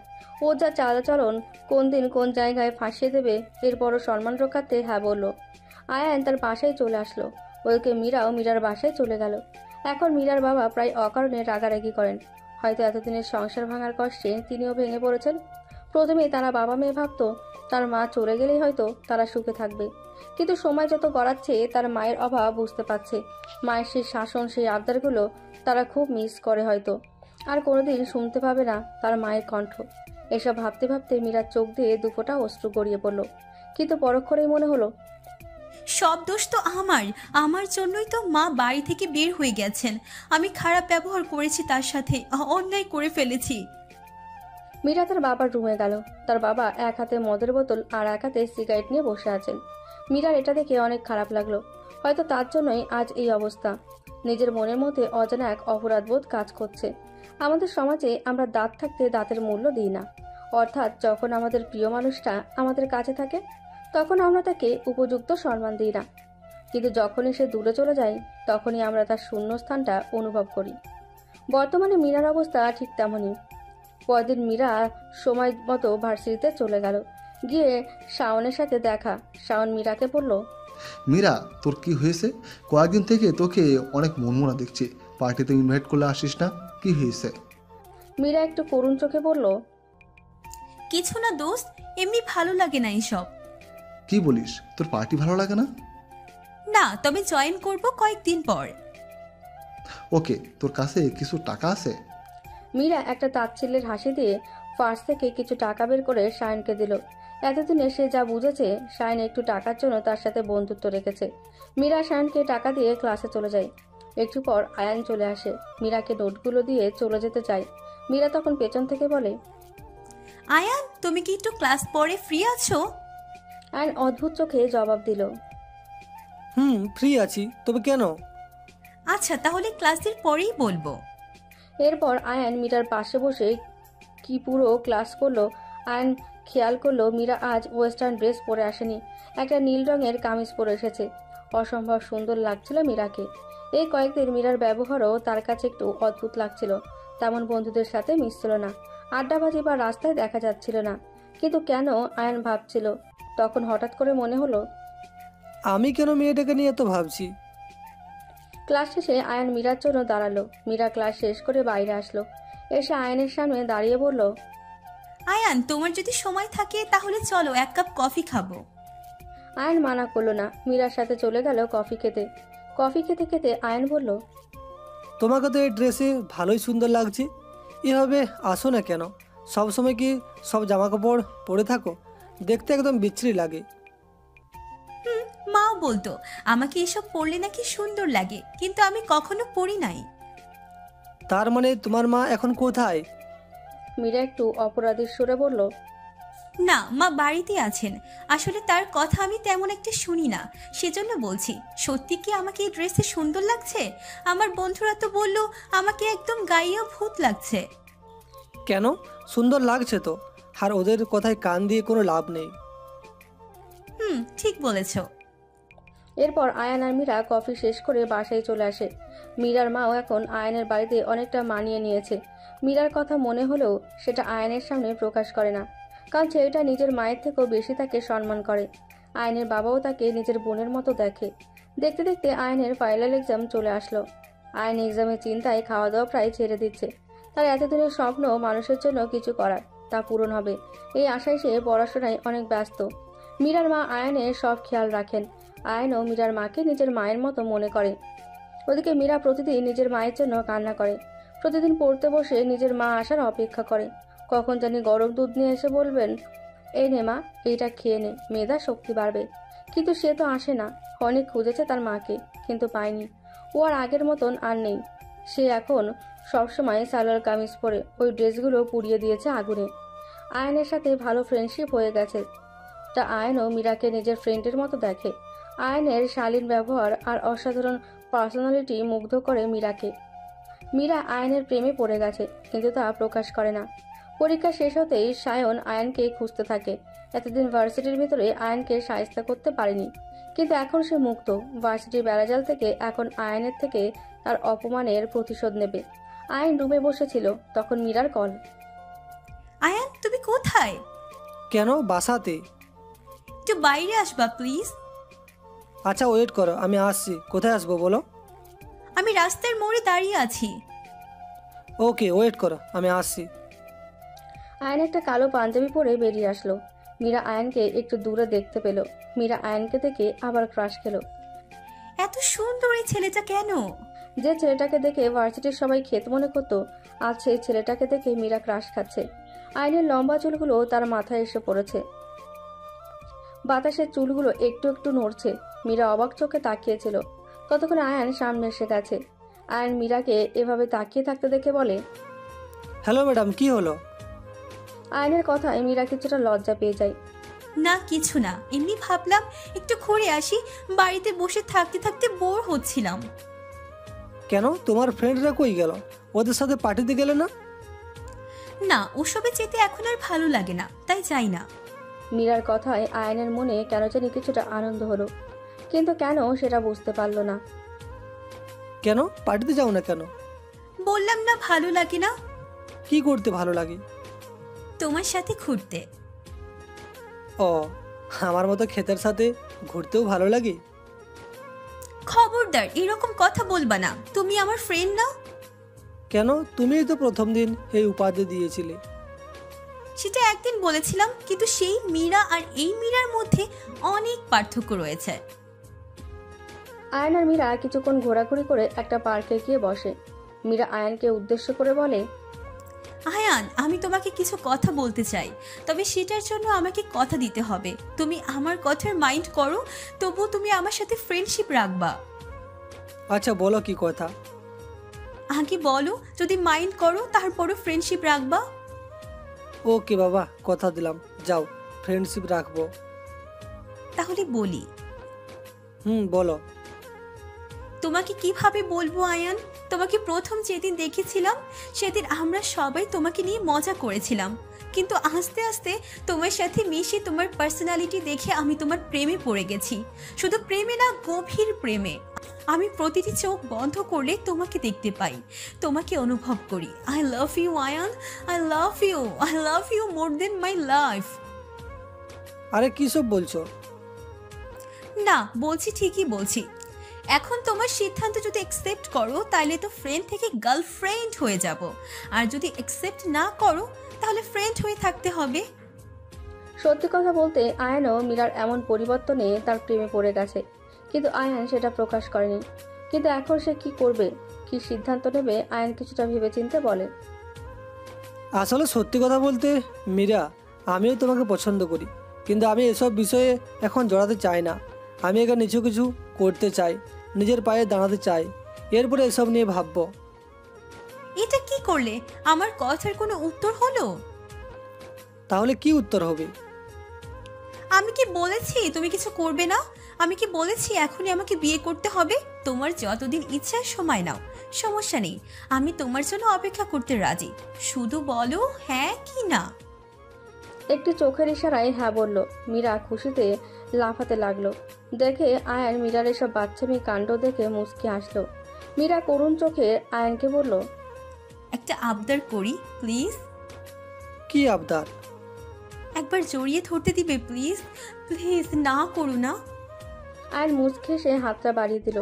ও যা চালচলন, কোন দিন কোন জায়গায় ফাঁসিয়ে দেবে। এরপরও সম্মান রক্ষার্থে হ্যাঁ বলল। আয়ান তার বাসায় চলে আসলো। ওইকে মীরাও মীরার বাসায় চলে গেল। এখন মীরার বাবা প্রায় অকারণে রাগারাগি করেন। হয়তো এতদিনের সংসার ভাঙার কষ্টে তিনিও ভেঙে পড়েছেন। প্রথমে তারা বাবা মেয়ে ভাবতো তার মা চলে গেলেই হয়তো তারা সুখে থাকবে, কিন্তু সময় যত গড়াচ্ছে তার মায়ের অভাব বুঝতে পারছে। মায়ের সেই শাসন, সেই আবদারগুলো তারা খুব মিস করে। হয়তো আর কোনোদিন শুনতে পাবে না তার মায়ের কণ্ঠ। এসব ভাবতে ভাবতে মীরার চোখ দিয়ে দুফোঁটা অশ্রু গড়িয়ে পড়ল। কিন্তু পরক্ষণেই মনে হলো সব দোষ তো আমার জন্যই তো মা বাড়ি থেকে বের হয়ে গেছেন। আমি খারাপ ব্যবহার করেছি, তার সাথে অন্যায় করে ফেলেছি। মীরা তার বাবার রুমে গেল। তার বাবা এক হাতে মদের বোতল আর এক হাতে সিগারেট নিয়ে বসে আছেন। মীরার এটা দেখে অনেক খারাপ লাগলো। হয়তো তার জন্যই আজ এই অবস্থা। নিজের মনের মধ্যে অজানা এক অপরাধবোধ কাজ করছে। আমাদের সমাজে আমরা দাঁত থাকতে দাঁতের মূল্য দিই না। অর্থাৎ যখন আমাদের প্রিয় মানুষটা আমাদের কাছে থাকে তখন আমরা তাকে উপযুক্ত সম্মান দিই না, কিন্তু যখনই সে দূরে চলে যায় তখনই আমরা তার শূন্যস্থানটা অনুভব করি। বর্তমানে মীরার অবস্থা ঠিক তেমনই। পরদিন মীরা সময় মতো ভার্সিটিতে চলে গেল। গিয়ে শাওনের সাথে দেখা। শাওন মীরাকে বলল, মীরা, তোর কি হয়েছে? কয়েকদিন থেকে তোকে অনেক মনমরা দেখছি। পার্টিতে ইনভাইট করলে আসিস না, কি হয়েছে? মীরা একটু করুণ চোখে বলল, কিছু না দোস্ত, এমনি ভালো লাগে না এইসব। কি বলিস, তোর পার্টি ভালো লাগে না? না, তবে জয়েন করব কয়েকদিন পর। ওকে, তোর কাছে কিছু টাকা আছে? মীরা একটা তাচ্ছিল্যের হাসি দিয়ে পার্স থেকে কিছু টাকা বের করে শায়নকে দিল। এতদিনে সে যা বুঝেছে, শায়ন একটু টাকার জন্য তার সাথে বন্ধুত্ব রেখেছে। মীরা শায়নকে টাকা দিয়ে ক্লাসে চলে যায়। একটু পর আয়ান চলে আসে। মীরাকে নোটগুলো দিয়ে চলে যেতে চায়। মীরা তখন পেছন থেকে বলে, আয়ান, তুমি কি একটু ক্লাস পরে ফ্রি আছো? আয়ান অদ্ভুত চোখে জবাব দিল, ফ্রি আছি, তবে কেন? আচ্ছা, তাহলে ক্লাসের পরেই বলবো। এরপর আয়ান মীরার পাশে বসে কি পুরো ক্লাস করলো। আয়ান খেয়াল করলো মীরা আজ ওয়েস্টার্ন ড্রেস পরে আসেনি, একটা নীল রঙের কামিজ পরে এসেছে। অসম্ভব সুন্দর লাগছিল মীরাকে। এই কয়েকদিন মীরার ব্যবহারও তার কাছে একটু অদ্ভুত লাগছিল। তেমন বন্ধুদের সাথে মিশছিল না, আড্ডাবাজি বা রাস্তায় দেখা যাচ্ছিল না। কিন্তু কেন আয়ান ভাবছিল। তখন হঠাৎ করে মনে হলো, আমি কেন মেয়েটাকে নিয়ে এত ভাবছি? ক্লাস শেষে আয়ান মীরার জন্য দাঁড়ালো। মীরা ক্লাস শেষ করে বাইরে আসলো। এসে আয়ানের সামনে দাঁড়িয়ে বলল, আয়ান, তোমার যদি সময় থাকে তাহলে চলো, এক কাপ কফি খাবো। আয়ান মানা করলো না। মীরার সাথে চলে গেল কফি খেতে। কফি খেতে খেতে আয়ান বলল, তোমাকে তো এই ড্রেসে ভালোই সুন্দর লাগছে। এভাবে আসো না কেন? সব সময় কি সব জামা কাপড় পরে থাকো? দেখতে একদম বিচ্ছিরি লাগে। মাও বলতো আমাকে এসব পরলে নাকি সুন্দর লাগে, কিন্তু আমি কখনো পরি নাই। তার মানে তোমার মা এখন কোথায়? মীরা একটু অপরাধীর সুরে বলল, না, মা বাড়িতে আছেন। আসলে তার কথা আমি তেমন একটা শুনি না, সেজন্য বলছি। সত্যি কি আমাকে এই ড্রেসে সুন্দর লাগছে? আমার বন্ধুরা তো বললো আমাকে একদম গাইয়া ভূত লাগছে। কেন, সুন্দর লাগছে তো। আর ওদের কথায় কান দিয়ে কোনো লাভ নেই। ঠিক বলেছো। এরপর আয়ান আর মীরা কফি শেষ করে বাসায় চলে আসে। মীরার মাও এখন আয়ানের বাড়িতে অনেকটা মানিয়ে নিয়েছে। মীরার কথা মনে হলেও সেটা আয়ানের সামনে প্রকাশ করে না, কারণ ছেলেটা নিজের মায়ের থেকেও বেশি তাকে সম্মান করে। আয়ানের বাবাও তাকে নিজের বোনের মতো দেখে। দেখতে দেখতে আয়ানের ফাইনাল এক্সাম চলে আসলো। আয়ান এক্সামের চিন্তায় খাওয়া দাওয়া প্রায় ছেড়ে দিচ্ছে। তার এতদিনের স্বপ্ন মানুষের জন্য কিছু করার, তা পূরণ হবে এই আশায় সে পড়াশোনায় অনেক ব্যস্ত। মীরার মা আয়ানের সব খেয়াল রাখেন। আয়ানও মীরার মাকে নিজের মায়ের মতো মনে করে। ওদিকে মীরা প্রতিদিন নিজের মায়ের জন্য কান্না করে। প্রতিদিন পড়তে বসে নিজের মা আসার অপেক্ষা করে। কখন জানি গরম দুধ নিয়ে এসে বলবেন, এই নে মা, এইটা খেয়ে নে, মেধা শক্তি বাড়বে। কিন্তু সে তো আসে না। অনেক খুঁজেছে তার মাকে, কিন্তু পায়নি। ও আর আগের মতন আর নেই। সে এখন সবসময় সালোয়ার কামিজ পরে ওই ড্রেসগুলো পুড়িয়ে দিয়েছে আগুনে। আয়নের সাথে ভালো ফ্রেন্ডশিপ হয়ে গেছে। তা আয়নও মীরাকে নিজের ফ্রেন্ডের মতো দেখে। আয়নের শালীন ব্যবহার আর অসাধারণ পার্সোনালিটি মুগ্ধ করে মীরাকে। মীরা আয়নের প্রেমে পড়ে গেছে, কিন্তু তা প্রকাশ করে না। পরীক্ষা শেষ হতেই সায়ন আয়নকে খুঁজতে থাকে। এতদিন ভার্সিটির ভিতরে আয়নকে শায়েস্তা করতে পারেনি, কিন্তু এখন সে মুক্ত। ভার্সিটির বেড়াজাল থেকে এখন আয়নের থেকে তার অপমানের প্রতিশোধ নেবে। আয়ন রুমে বসেছিল, তখন মীরার কল। আয়ান, তুমি কোথায়? কেন, বাসাতে। একটু বাইরে আসবা প্লিজ। আচ্ছা, ওয়েট করো, আমি আসছি। কোথায় আসবো বলো? আমি রাস্তার মোড়ে দাঁড়িয়ে আছি। ওকে, ওয়েট করো, আমি আসছি। আয়ন একটা কালো পাঞ্জাবি পরে বেরিয়ে আসলো। মীরা আয়নকে একটু দূরে দেখতে পেল। মীরা আয়নকে দেখে আবার ক্রাশ খেলো। এত সুন্দর এই ছেলেটা কেন? যে ছেলেটাকে দেখে ভার্সিটির সবাই খেত মনে করতো, আজ সেই ছেলেটাকে দেখে মীরা ক্রাশ খাচ্ছে। আয়নের লম্বা চুলগুলো তার মাথায় এসে পড়েছে। বাতাসের চুলগুলো একটু একটু নড়ছে। মীরা অবাক চোখে তাকিয়েছিল। ততক্ষণ আয়ান সামনে এসে গেছে। আয়ান মীরাকে এভাবে তাকিয়ে থাকতে দেখে বলে, হ্যালো ম্যাডাম, কি হলো? আয়নের কথায় মীরা কিছুটা লজ্জা পেয়ে যায়। না, কিছু না, এমনি ভাবলাম একটু ঘুরে আসি। বাড়িতে বসে থাকতে থাকতে বোর হচ্ছিলাম। কেন, তোমার ফ্রেন্ডরা কই গেল? ওদের সাথে পার্টিতে গেলে না? না, ওসবে যেতে এখন আর ভালো লাগে না, তাই যাই না। মীরার কথায় আয়নের মনে কেন জানি কিছুটা আনন্দ হলো, কিন্তু কেন সেটা বুঝতে পারল না। কেন পার্টিতে যাও না কেন? বললাম না, ভালো লাগে না। কি করতে ভালো লাগে? তোমার সাথে ঘুরতে। ও, আমার মতো ক্ষেতের সাথে ঘুরতেও ভালো লাগে? খবরদার এরকম কথা বলবা না, তুমি আমার ফ্রেন্ড না। কেন, তুমিই তো প্রথম দিন এই উপাধি দিয়েছিলে। সেটা একদিন বলেছিলাম, কিন্তু সেই মীরা আর এই মীরার মধ্যে অনেক পার্থক্য রয়েছে। আয়ন আর মীরা কিছুক্ষণ ঘোরাঘুরি করে একটা পার্কে গিয়ে বসে। মীরা আয়ানকে উদ্দেশ্য করে বলে, আয়ান, আমি তোমাকে কিছু কথা বলতে চাই, তবে সেটার জন্য আমাকে কথা দিতে হবে। তুমি আমার কথার মাইন্ড করো, তবু তুমি আমার সাথে ফ্রেন্ডশিপ রাখবা। আচ্ছা, বলো কি কথা। আগে বলো, যদি মাইন্ড করো তারপরও ফ্রেন্ডশিপ রাখবা। ওকে বাবা, কথা দিলাম, যাও, ফ্রেন্ডশিপ রাখবো। তাহলে বলি। বলো। তোমাকে কিভাবে বলবো আয়ান? তোমাকে প্রথম যেদিন দেখেছিলাম সেদিন আমরা সবাই তোমাকে নিয়ে মজা করেছিলাম, কিন্তু আস্তে আস্তে তোমার সাথে মিশে তোমার পার্সোনালিটি দেখে আমি তোমার প্রেমে পড়ে গেছি। শুধু প্রেমে না, গভীর প্রেমে। আমি প্রতিটি চোখ বন্ধ করলে তোমাকে দেখতে পাই, তোমাকে অনুভব করি। I love you Ayaan, I love you, I love you more than my life. আরে কি সব বলছো? না, বলছি, ঠিকই বলছি। এখন তোমার সিদ্ধান্ত যদি অ্যাকসেপ্ট করো তাহলে তো ফ্রেন্ড থেকে গার্লফ্রেন্ড হয়ে যাব, আর যদি অ্যাকসেপ্ট না করো তাহলে ফ্রেন্ড হয়ে থাকতে হবে। সত্যি কথা বলতে আয়ানও মীরার এমন পরিবর্তনে তার প্রেমে পড়ে গেছে, কিন্তু আয়ান সেটা প্রকাশ করেনি। কিন্তু এখন সে কি করবে, কি সিদ্ধান্ত নেবে, আয়ান কিছুটা ভেবেচিন্তে বলে, আসলে সত্যি কথা বলতে মীরা, আমিও তোমাকে পছন্দ করি, কিন্তু আমি এসব বিষয়ে এখন জড়াতে চাই না। আমি এখানে কিছু করতে চাই, নিজের পায়ে দাঁড়াতে চাই, এরপরে এসব নিয়ে ভাববো। এটা কি করলে? আমার কথার কোনো উত্তর হলো? তাহলে কি উত্তর হবে? আমি কি বলেছি তুমি কিছু করবে না? আমি কি বলেছি এখনই আমাকে বিয়ে করতে হবে? তোমার যতদিন ইচ্ছা সময় নাও, সমস্যা নেই। আমি তোমার জন্য অপেক্ষা করতে রাজি, শুধু বলো হ্যাঁ কি না। একটি চোখের ইশারায় হ্যাঁ বলল। মীরা খুশিতে লাফাতে লাগলো। দেখে আয়ান মীরার এসব বাচ্চামি কাণ্ড দেখে মুচকি হাসলো। মীরা করুণ চোখে আয়ানকে বলল, একটা আবদার করি প্লিজ। কি আবদার? একবার জড়িয়ে ধরতে দিবে প্লিজ, প্লিজ, না করো না। আয়ান মুচকে সে হাতটা বাড়িয়ে দিল।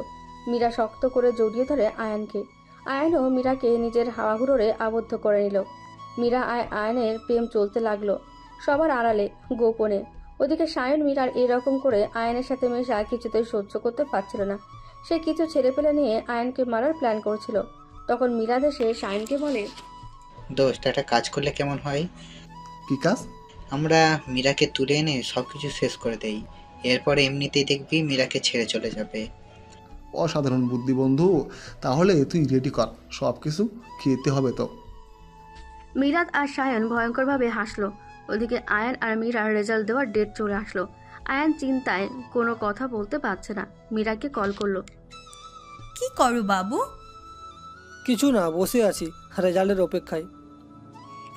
মীরা শক্ত করে জড়িয়ে ধরে আয়ানকে। আয়ানও মীরাকে নিজের হাওয়াহুড়োরে আবদ্ধ করে নিল। মীরা আয়ানের প্রেম চলতে লাগলো সবার আড়ালে, গোপনে। ওদিকে সায়ন মীরার এরকম করে আয়ানের সাথে মেশা কিছুতেই সহ্য করতে পারছিল না। সে কিছু ছেড়ে ফেলে নিয়ে আয়ানকে মারার প্ল্যান করছিল। তখন মীরা দেশে সায়নকে বলে, দোস্ত একটা কাজ করলে কেমন হয়? কি কাজ? আমরা মীরাকে তুলে এনে সবকিছু শেষ করে দেই, এরপর এমনিতেই দেখবি মীরাকে ছেড়ে চলে যাবে। অসাধারণ বুদ্ধি বন্ধু, তাহলে তুই রেডি কর, সব কিছু খেতে হবে তো। মিরাত আর সায়ন ভয়ঙ্করভাবে হাসলো। ওদিকে আয়ান আর মীরার রেজাল্ট দেওয়ার ডেট চলে আসলো। আয়ান চিন্তায় কোনো কথা বলতে পারছে না। মীরাকে কল করলো। কি করো বাবু? কিছু না, বসে আছি রেজাল্টের অপেক্ষায়।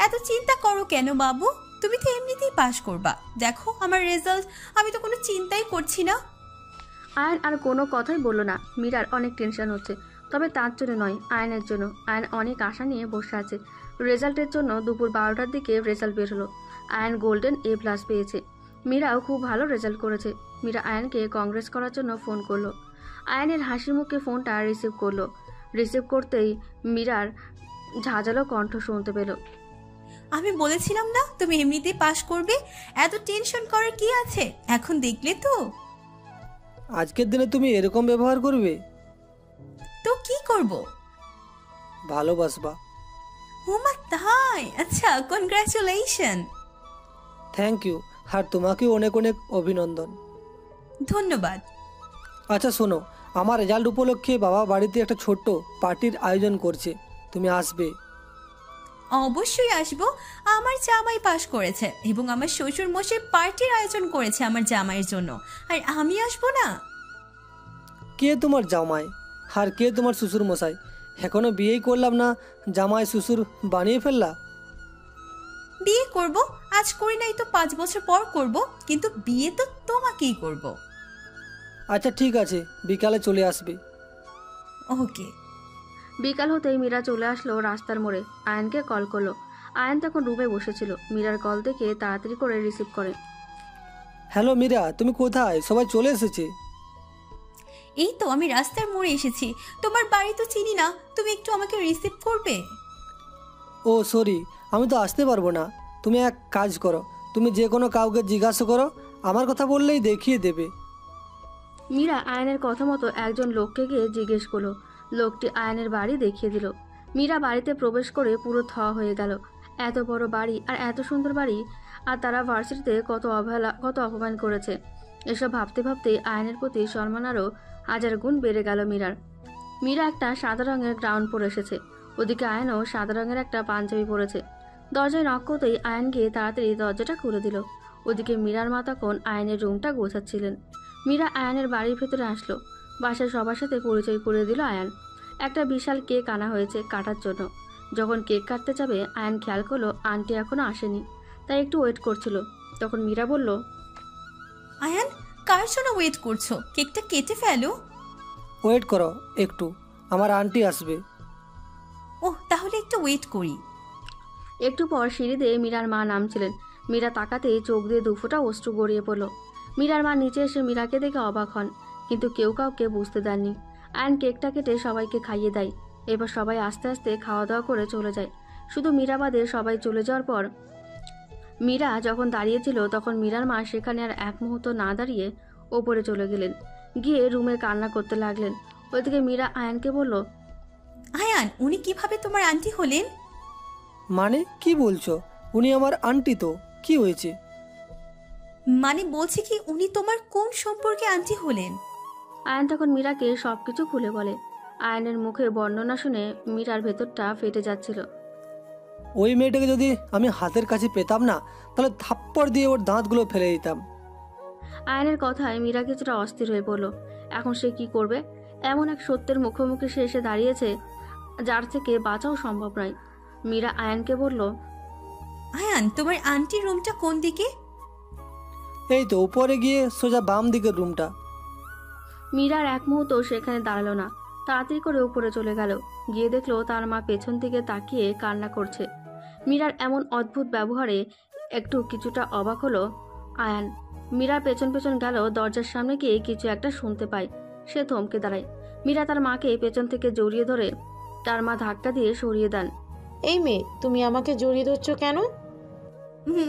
এত চিন্তা করো কেন বাবু? তুমি তো এমনিতেই পাশ করবা। দেখো আমার রেজাল্ট, আমি তো কোনো চিন্তাই করছি না। আয়ান আর কোনো কথাই বলল না। মীরার অনেক টেনশন হচ্ছে, তবে তার জন্য নয়, আয়ানের জন্য। আয়ান অনেক আশা নিয়ে বসে আছে। রেজাল্টের জন্য দুপুর 12টার দিকে রেজাল্ট বের হলো। আয়ান গোল্ডেন A+ পেয়েছে। মীরাও খুব ভালো রেজাল্ট করেছে। মীরা আয়ানকে কংগ্রেস করার জন্য ফোন করলো। আয়ানের হাসি মুখে ফোনটা রিসিভ করলো। রিসিভ করতেই মীরার ঝাঁঝালো কণ্ঠ শুনতে পেল। আমি বলেছিলাম না তুমি এমনিতেই পাশ করবে, এত টেনশন করার কি আছে? এখন দেখলে তো। আজকের দিনে তুমি এরকম ব্যবহার করবে? তো কি করব? ভালোবাসবা। ওমা তাই? আচ্ছা, কনগ্রাচুলেশন। থ্যাংক ইউ, আর তোমাকেও অনেক অনেক অভিনন্দন। ধন্যবাদ। আচ্ছা শোনো, আমার রেজাল্ট উপলক্ষে বাবা বাড়িতে একটা ছোট্ট পার্টির আয়োজন করছে, তুমি আসবে? অবশ্যই আসবো। আমার জামাই পাশ করেছে এবং আমার শ্বশুর মশাই পার্টির আয়োজন করেছে আমার জামাইয়ের জন্য, আর আমি আসবো না? কে তোমার জামাই আর কে তোমার শ্বশুর মশাই? এখনো বিয়েই করলাম না, জামাই শ্বশুর বানিয়ে ফেললা? বিয়ে করব, আজ করি নাই তো 5 বছর পর করব, কিন্তু বিয়ে তো তোমাকেই করব। আচ্ছা ঠিক আছে, বিকালে চলে আসবে। ওকে। বিকাল হতেই মীরা চলে আসলো রাস্তার মোড়ে। আয়ানকে কল করলো। আয়ান তখন রুমে বসেছিল। মীরার কল দেখে তাড়াতাড়ি করে রিসিভ করে। হ্যালো মীরা, তুমি কোথায়? সবাই চলে এসেছে। এই তো আমি রাস্তার মোড়ে এসেছি, তোমার বাড়ি তো চিনি না, তুমি একটু আমাকে রিসিভ করবে? ও সরি, আমি তো আসতে পারবো না। তুমি এক কাজ করো, তুমি যে কোনো কাউকে জিজ্ঞাসা করো, আমার কথা বললেই দেখিয়ে দেবে। মীরা আয়ানের কথা মতো একজন লোককে গিয়ে জিজ্ঞেস করলো। লোকটি আয়ানের বাড়ি দেখিয়ে দিল। মীরা বাড়িতে প্রবেশ করে পুরো থ হয়ে গেল। এত বড় বাড়ি আর এত সুন্দর বাড়ি, আর তারা ভার্সিটিতে কত অবহেলা, কত অপমান করেছে। এসব ভাবতে ভাবতে আয়ানের প্রতি সম্মান আরও 1000 গুণ বেড়ে গেল মীরার। মীরা একটা সাদা রঙের গ্রাউন্ড পরে এসেছে। ওদিকে আয়ানও সাদা রঙের একটা পাঞ্জাবি পরেছে। দরজায় নক করতেই আয়ান গিয়ে তাড়াতাড়ি দরজাটা খুলে দিল। ওদিকে মীরার মা তখন আয়ানের রুমটা গোছাচ্ছিলেন। মীরা আয়ানের বাড়ির ভেতরে আসলো। বাসায় সবার সাথে পরিচয় করে দিল আয়ান। একটা বিশাল কেক আনা হয়েছে কাটার জন্য। যখন কেক কাটতে যাবে আয়ান খেয়াল করলো আন্টি এখনো আসেনি, তাই একটু ওয়েট করছিল। তখন মীরা বলল, আয়ান, কার জন্য ওয়েট করছো? কেকটা কেটে ফেলো। ওয়েট করো একটু, আমার আন্টি আসবে। ওহ, তাহলে একটু ওয়েট করি। একটু পর সিঁড়ি দিয়ে মীরার মা নামছিলেন। মীরা তাকাতেই চোখ দিয়ে দুফোঁটা অশ্রু গড়িয়ে পড়ল। মীরার মা নিচে এসে মীরাকে দেখে অবাক হন, কিন্তু কেউ কাউকে বুঝতে দেননি। আয়ান কেকটা কেটে সবাইকে খাইয়ে দেয়। এবার সবাই আস্তে আস্তে খাওয়া দাওয়া করে চলে যায়। শুধু মীরা বাদে সবাই চলে যাওয়ার পর মীরা যখন দাঁড়িয়েছিল তখন মীরার মা সেখানে আর এক মুহূর্ত না দাঁড়িয়ে ওপরে চলে গেলেন। গিয়ে রুমে কান্না করতে লাগলেন। ওইদিকে মীরা আয়ানকে বলল, আয়ান, উনি কিভাবে তোমার আন্টি হলেন? মানে কি বলছো? উনি আমার আন্টি তো, কি হয়েছে? মানে বলছি কি, উনি তোমার কোন সম্পর্কে আন্টি হলেন? আয়ান তখন মীরাকে সবকিছু খুলে বলে। আয়ানের মুখে বর্ণনা শুনে মীরার ভেতরটা ফেটে যাচ্ছিল। ওই মেয়েটাকে যদি আমি হাতের কাছে পেতাম না, তাহলে থাপ্পড় দিয়ে ওর দাঁতগুলো ফেলে দিতাম। আয়নের কথায় মীরা কিছুটা অস্থির হয়ে পড়ল। এখন সে কি করবে? এমন এক সত্যের মুখোমুখি সে এসে দাঁড়িয়েছে যার থেকে বাঁচাও সম্ভব নয়। মীরা আয়ানকে বলল, আয়ান, তোমার আন্টির রুমটা কোন দিকে? এই তো উপরে গিয়ে সোজা বাম দিকের রুমটা। মীরার এক মুহূর্ত সেখানে দাঁড়ালো না, তাড়াতাড়ি করে উপরে চলে গেল। গিয়ে দেখলো তার মা পেছন থেকে তাকিয়ে কান্না করছে। মীরার এমন অদ্ভুত ব্যবহারে একটু কিছুটা অবাক হলো আয়ান। মীরার পেছন পেছন গেল, দরজার সামনে গিয়ে কিছু একটা শুনতে পায়। সে থমকে দাঁড়ায়। মীরা তার মাকে পেছন থেকে জড়িয়ে ধরে তার মা ধাক্কা দিয়ে সরিয়ে দেন। এই মেয়ে, তুমি আমাকে জড়িয়ে ধরছো কেন?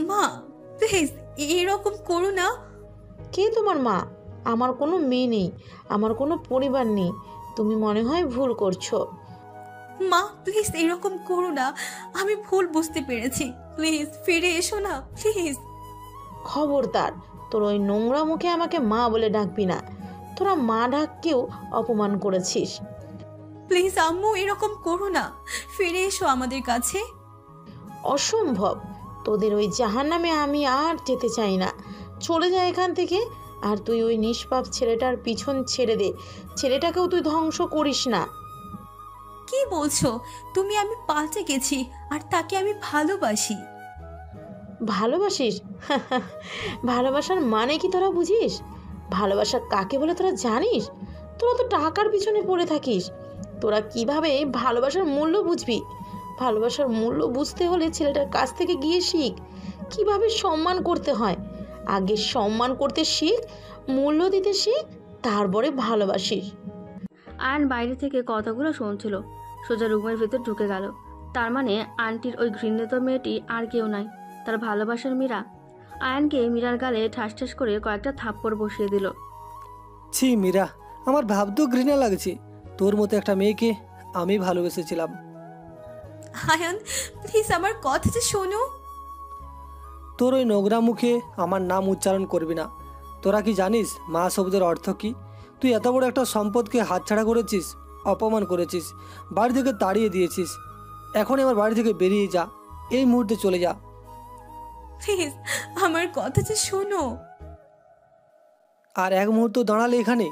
মা প্লিজ এরকম করো না। কে তোমার মা? আমার কোনো মেয়ে নেই, আমার কোনো পরিবার নেই। তুমি মনে হয় ভুল করছো। মা প্লিজ এরকম করো না, আমি ভুল বুঝতে পেরেছি, প্লিজ ফিরে এসো না প্লিজ। খবরদার, তোর ওই নোংরা মুখে আমাকে মা বলে ডাকবি না। তোরা মা ডাককেও অপমান করেছিস। প্লিজ আম্মু এরকম করো না, ফিরে এসো আমাদের কাছে। অসম্ভব, তোদের ওই জাহান্নামে আমি আর যেতে চাই না। চলে যা এখান থেকে। আর তুই ওই নিষ্পাপ ছেলেটার পিছন ছেড়ে দে। ছেলেটাকেও তুই ধ্বংস করিস না। কি বলছো তুমি? আমি পাল্টে গেছি আর তাকে আমি ভালোবাসি। ভালোবাসিস? ভালোবাসার মানে কি তোরা বুঝিস? ভালোবাসা কাকে বলে তোরা জানিস? তোরা তো টাকার পিছনে পড়ে থাকিস। তোরা কিভাবে ভালোবাসার মূল্য বুঝবি? ভালোবাসার মূল্য বুঝতে হলে ছেলেটার কাছ থেকে গিয়ে শিখ কিভাবে সম্মান করতে হয়। আগে সম্মান করতে শিখ, মূল্য দিতে শিখ, তারপরে ভালোবাসিস। আয়ন বাইরে থেকে কথাগুলো শুনছিল। সোজা রুমের ভেতর ঢুকে গেল। তার মানে আন্টির ওই ঘৃণিত মেয়েটি আর কেউ নাই, তার ভালোবাসার মীরা। আয়নকে মীরার গালে ঠাস ঠাস করে কয়েকটা থাপ্পড় বসিয়ে দিল। ছি মীরা, আমার ভাবতেও ঘৃণা লাগছে। তোর মতো একটা মেয়েকে আমি ভালোবেসেছিলাম। আয়ান প্লিজ আমার কথাটা শোনো। তোর ওই নোংরা মুখে আমার নাম উচ্চারণ করবি না। তোরা কি জানিস মা শব্দের অর্থ কি? তুই এত বড় একটা সম্পদকে হাতছাড়া করেছিস, অপমান করেছিস, বাড়ি থেকে তাড়িয়ে দিয়েছিস। এখন আমার বাড়ি থেকে বেরিয়ে যা, এই মুহূর্তে চলে যা। প্লিজ আমার কথাটা শোনো। আর এক মুহূর্ত দাঁড়ালে এখানে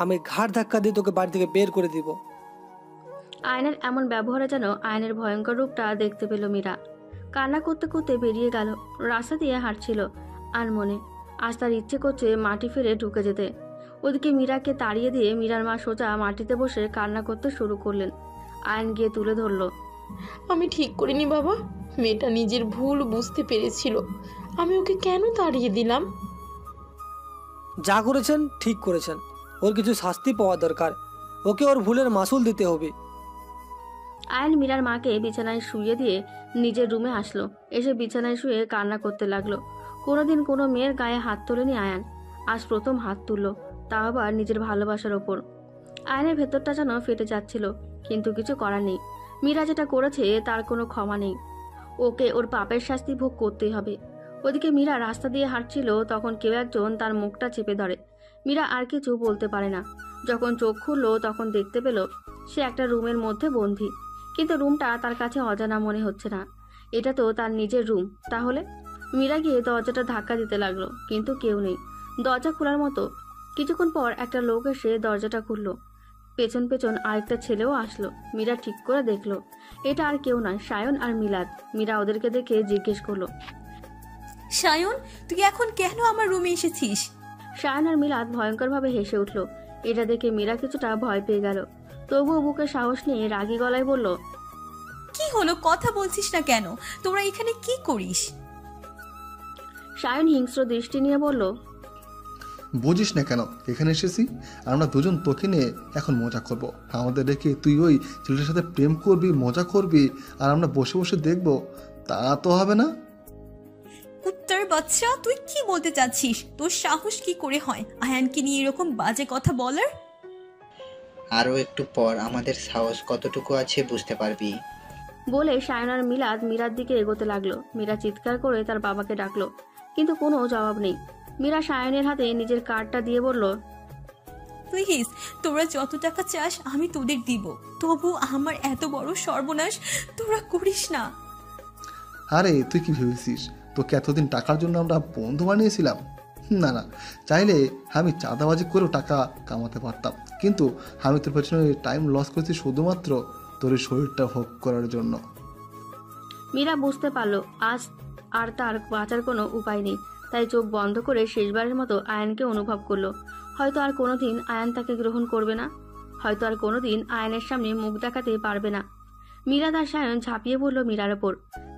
আমি ঘাড় ধাক্কা দিয়ে তোকে বাড়ি থেকে বের করে দিব। আয়নের এমন ব্যবহারে যেন আয়নের ভয়ঙ্কর রূপটা দেখতে পেল মীরা। কান্না করতে করতে বেরিয়ে গেল। রাস্তা দিয়ে হাঁটছিল আনমনে। আজ তার ইচ্ছে করছে মাটি ফেলে ঢুকে যেতে। ওদিকে মীরাকে তাড়িয়ে দিয়ে মীরার মা সোজা মাটিতে বসে কান্না করতে শুরু করলেন। আয়ন গিয়ে তুলে ধরল। আমি ঠিক করিনি বাবা। মেয়েটা নিজের ভুল বুঝতে পেরেছিল। আমি ওকে কেন তাড়িয়ে দিলাম? যা করেছেন ঠিক করেছেন। ওর কিছু শাস্তি পাওয়া দরকার। ওকে ওর ভুলের মাসুল দিতে হবে। আয়ন মীরার মাকে বিছানায় শুইয়ে দিয়ে নিজের রুমে আসলো। এসে বিছানায় শুয়ে কান্না করতে লাগলো। কোনোদিন কোনো মেয়ের গায়ে হাত তোলেনি আয়ান, আজ প্রথম হাত তুলল, তা আবার নিজের ভালোবাসার ওপর। আয়নের ভেতরটা যেন ফেটে যাচ্ছিল, কিন্তু কিছু করার নেই। মীরা যেটা করেছে তার কোনো ক্ষমা নেই। ওকে ওর পাপের শাস্তি ভোগ করতেই হবে। ওদিকে মীরা রাস্তা দিয়ে হাঁটছিল, তখন কেউ একজন তার মুখটা চেপে ধরে। মীরা আর কিছু বলতে পারে না। যখন চোখ খুললো তখন দেখতে পেল সে একটা রুমের মধ্যে বন্দী। কিন্তু রুমটা তার কাছে অজানা মনে হচ্ছে না। এটা তো তার নিজের রুম। তাহলে মীরা গিয়ে দরজাটা ধাক্কা দিতে লাগলো, কিন্তু কেউ নেই। দরজা খোলার মতো। কিছুক্ষণ পর একটা লোক এসে দরজাটা খুললো। পেছন পেছন আরেকটা ছেলেও আসলো। মীরা ঠিক করে দেখলো এটা আর কেউ নয়, সায়ন আর মিলাদ। মীরা ওদেরকে দেখে জিজ্ঞেস করলো, সায়ন তুই এখন কেন আমার রুমে এসেছিস? সায়ন আর মিলাদ ভয়ঙ্করভাবে হেসে উঠল। এটা দেখে মীরা কিছুটা ভয় পেয়ে গেল। তবুও বুকে সাহস নিয়ে রাগী গলায় বলল, কি হলো, কথা বলছিস না কেন? তোরা এখানে কি করিস? সায়ন হিংস্র দৃষ্টি নিয়ে বলল, বুঝিস না কেন এখানে এসেছি? আমরা দুজন তোকে নিয়ে এখন মজা করব। আমাদের রেখে তুই ওই ছেলেটার সাথে প্রেম করবি, মজা করবি, আর আমরা বসে বসে দেখব? তা তো হবে না। কুত্তার বাচ্চা, তুই কি বলতে চাচ্ছিস? তোর সাহস কি করে হয় আয়ানকে নিয়ে এরকম বাজে কথা বলার? আরও একটু পর আমাদের সাহস কতটুকু আছে বুঝতে পারবি। বলে সায়ন আর মিলাদ মীরার দিকে এগোতে লাগলো। মীরা চিৎকার করে তার বাবাকে ডাকলো, কিন্তু কোনো জবাব নেই। মীরা সায়নের হাতে নিজের কার্ডটা দিয়ে বলল, প্লিজ তোরা যত টাকা চাস আমি তোদের দিব, তবু আমার এত বড় সর্বনাশ তোরা করিস না। আরে তুই কি ভেবেছিস তোকে এতদিন টাকার জন্য আমরা বন্ধু বানিয়েছিলাম? না না, চাইলে আমি চাঁদাবাজি করেও টাকা কামাতে পারতাম, কিন্তু আমি তোর পেছনে টাইম লস করছি শুধুমাত্র তোর এই শরীরটা ভোগ করার জন্য। মীরা বুঝতে পারলো আজ আর তার বাঁচার কোনো উপায় নেই, তাই চোখ বন্ধ করে শেষবারের মতো আয়ানকে অনুভব করলো। হয়তো আর কোনোদিন আয়ান তাকে গ্রহণ করবে না, হয়তো আর কোনোদিন আয়ানের সামনে মুখ দেখাতে পারবে না। মীরা তার সায়ন ঝাঁপিয়ে পড়ল মীরার ওপর।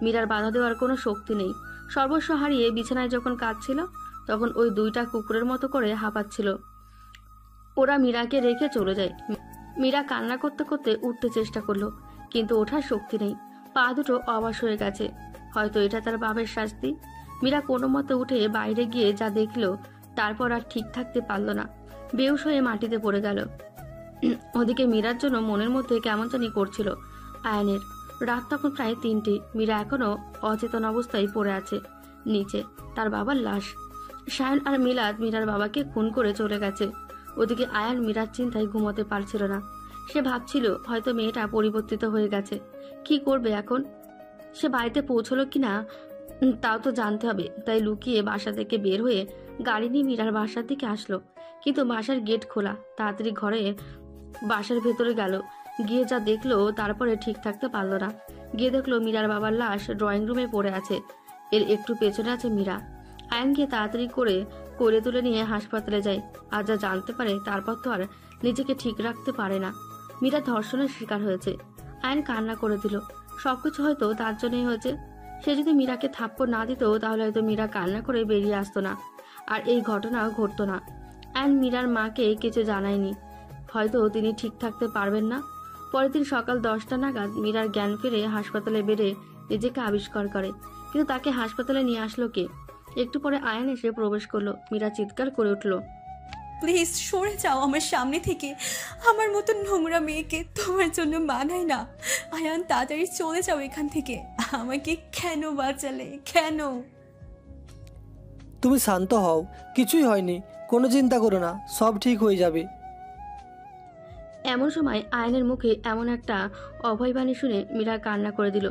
মীরার বাধা দেওয়ার কোনো শক্তি নেই। সর্বস্ব হারিয়ে বিছানায় যখন কাঁদছিল, তখন ওই দুইটা কুকুরের মতো করে হাঁপাচ্ছিল। ওরা মীরাকে রেখে চলে যায়। মীরা কান্না করতে করতে উঠতে চেষ্টা করলো, কিন্তু ওঠার শক্তি নেই। পা দুটো অবশ হয়ে গেছে। হয়তো এটা তার বাবার শাস্তি। মীরা কোনো মতে উঠে বাইরে গিয়ে যা দেখলো, তারপর আর ঠিক থাকতে পারল না, বেহুশ হয়ে মাটিতে পড়ে গেল। ওদিকে মীরার জন্য মনের মধ্যে কেমন জানি করছিল আয়ানের। রাত তখন প্রায় 3টে। মীরা এখনো অচেতন অবস্থায় পড়ে আছে নিচে, তার বাবার লাশ। সায়ন আর মিলাদ মীরার বাবাকে খুন করে চলে গেছে। ওদিকে আয়ান মীরার চিন্তায় ঘুমোতে পারছিল না। সে ভাবছিল হয়তো মেয়েটা পরিবর্তিত হয়ে গেছে। কি করবে এখন? সে বাড়িতে পৌঁছলো কিনা তাও তো জানতে হবে। তাই লুকিয়ে বাসা থেকে বের হয়ে গাড়ি নিয়ে মীরার বাসার দিকে আসলো, কিন্তু বাসার গেট খোলা। তাড়াতাড়ি ঘরে বাসার ভেতরে গেল। গিয়ে যা দেখলো, তারপরে ঠিক থাকতে পারলো না। গিয়ে দেখলো মীরার বাবার লাশ ড্রয়িং রুমে পড়ে আছে। এর একটু পেছনে আছে মীরা। আয়ান গিয়ে তাড়াতাড়ি করে কোলে তুলে নিয়ে হাসপাতালে যায়। আর যা জানতে পারে, তারপর তো আর নিজেকে ঠিক রাখতে পারে না। মীরা ধর্ষণের শিকার হয়েছে। আয়ান কান্না করে দিল। সবকিছু হয়তো তার জন্যই হয়েছে। সে যদি মীরাকে থাপ্পড় না দিত, তাহলে হয়তো মীরা কান্না করে বেরিয়ে আসতো না, আর এই ঘটনা ঘটতো না। আয়ান মীরার মাকে কিছু জানায়নি। হয়তো তিনি ঠিক থাকতে পারবেন না। পরের দিন সকাল 10টা নাগাদ মীরার জ্ঞান ফিরে হাসপাতালে বেড়ে নিজেকে আবিষ্কার করে, কিন্তু তাকে হাসপাতালে নিয়ে আসলো কে? একটু পরে আয়ান এসে প্রবেশ করলো। মীরা চিৎকার করে উঠল, প্লিজ সরে যাও আমার সামনে থেকে। আমার মতো নোংরা মেয়েকে তোমার জন্য মানায় না। আয়ান তাড়াতাড়ি চলে যাও এখান থেকে। আমাকে কেন বাঁচালে, কেন? তুমি শান্ত হও, কিছুই হয়নি, কোনো চিন্তা করো না, সব ঠিক হয়ে যাবে। এমন সময় আয়নের মুখে এমন একটা অভয়বাণী শুনে মীরা কান্না করে দিল।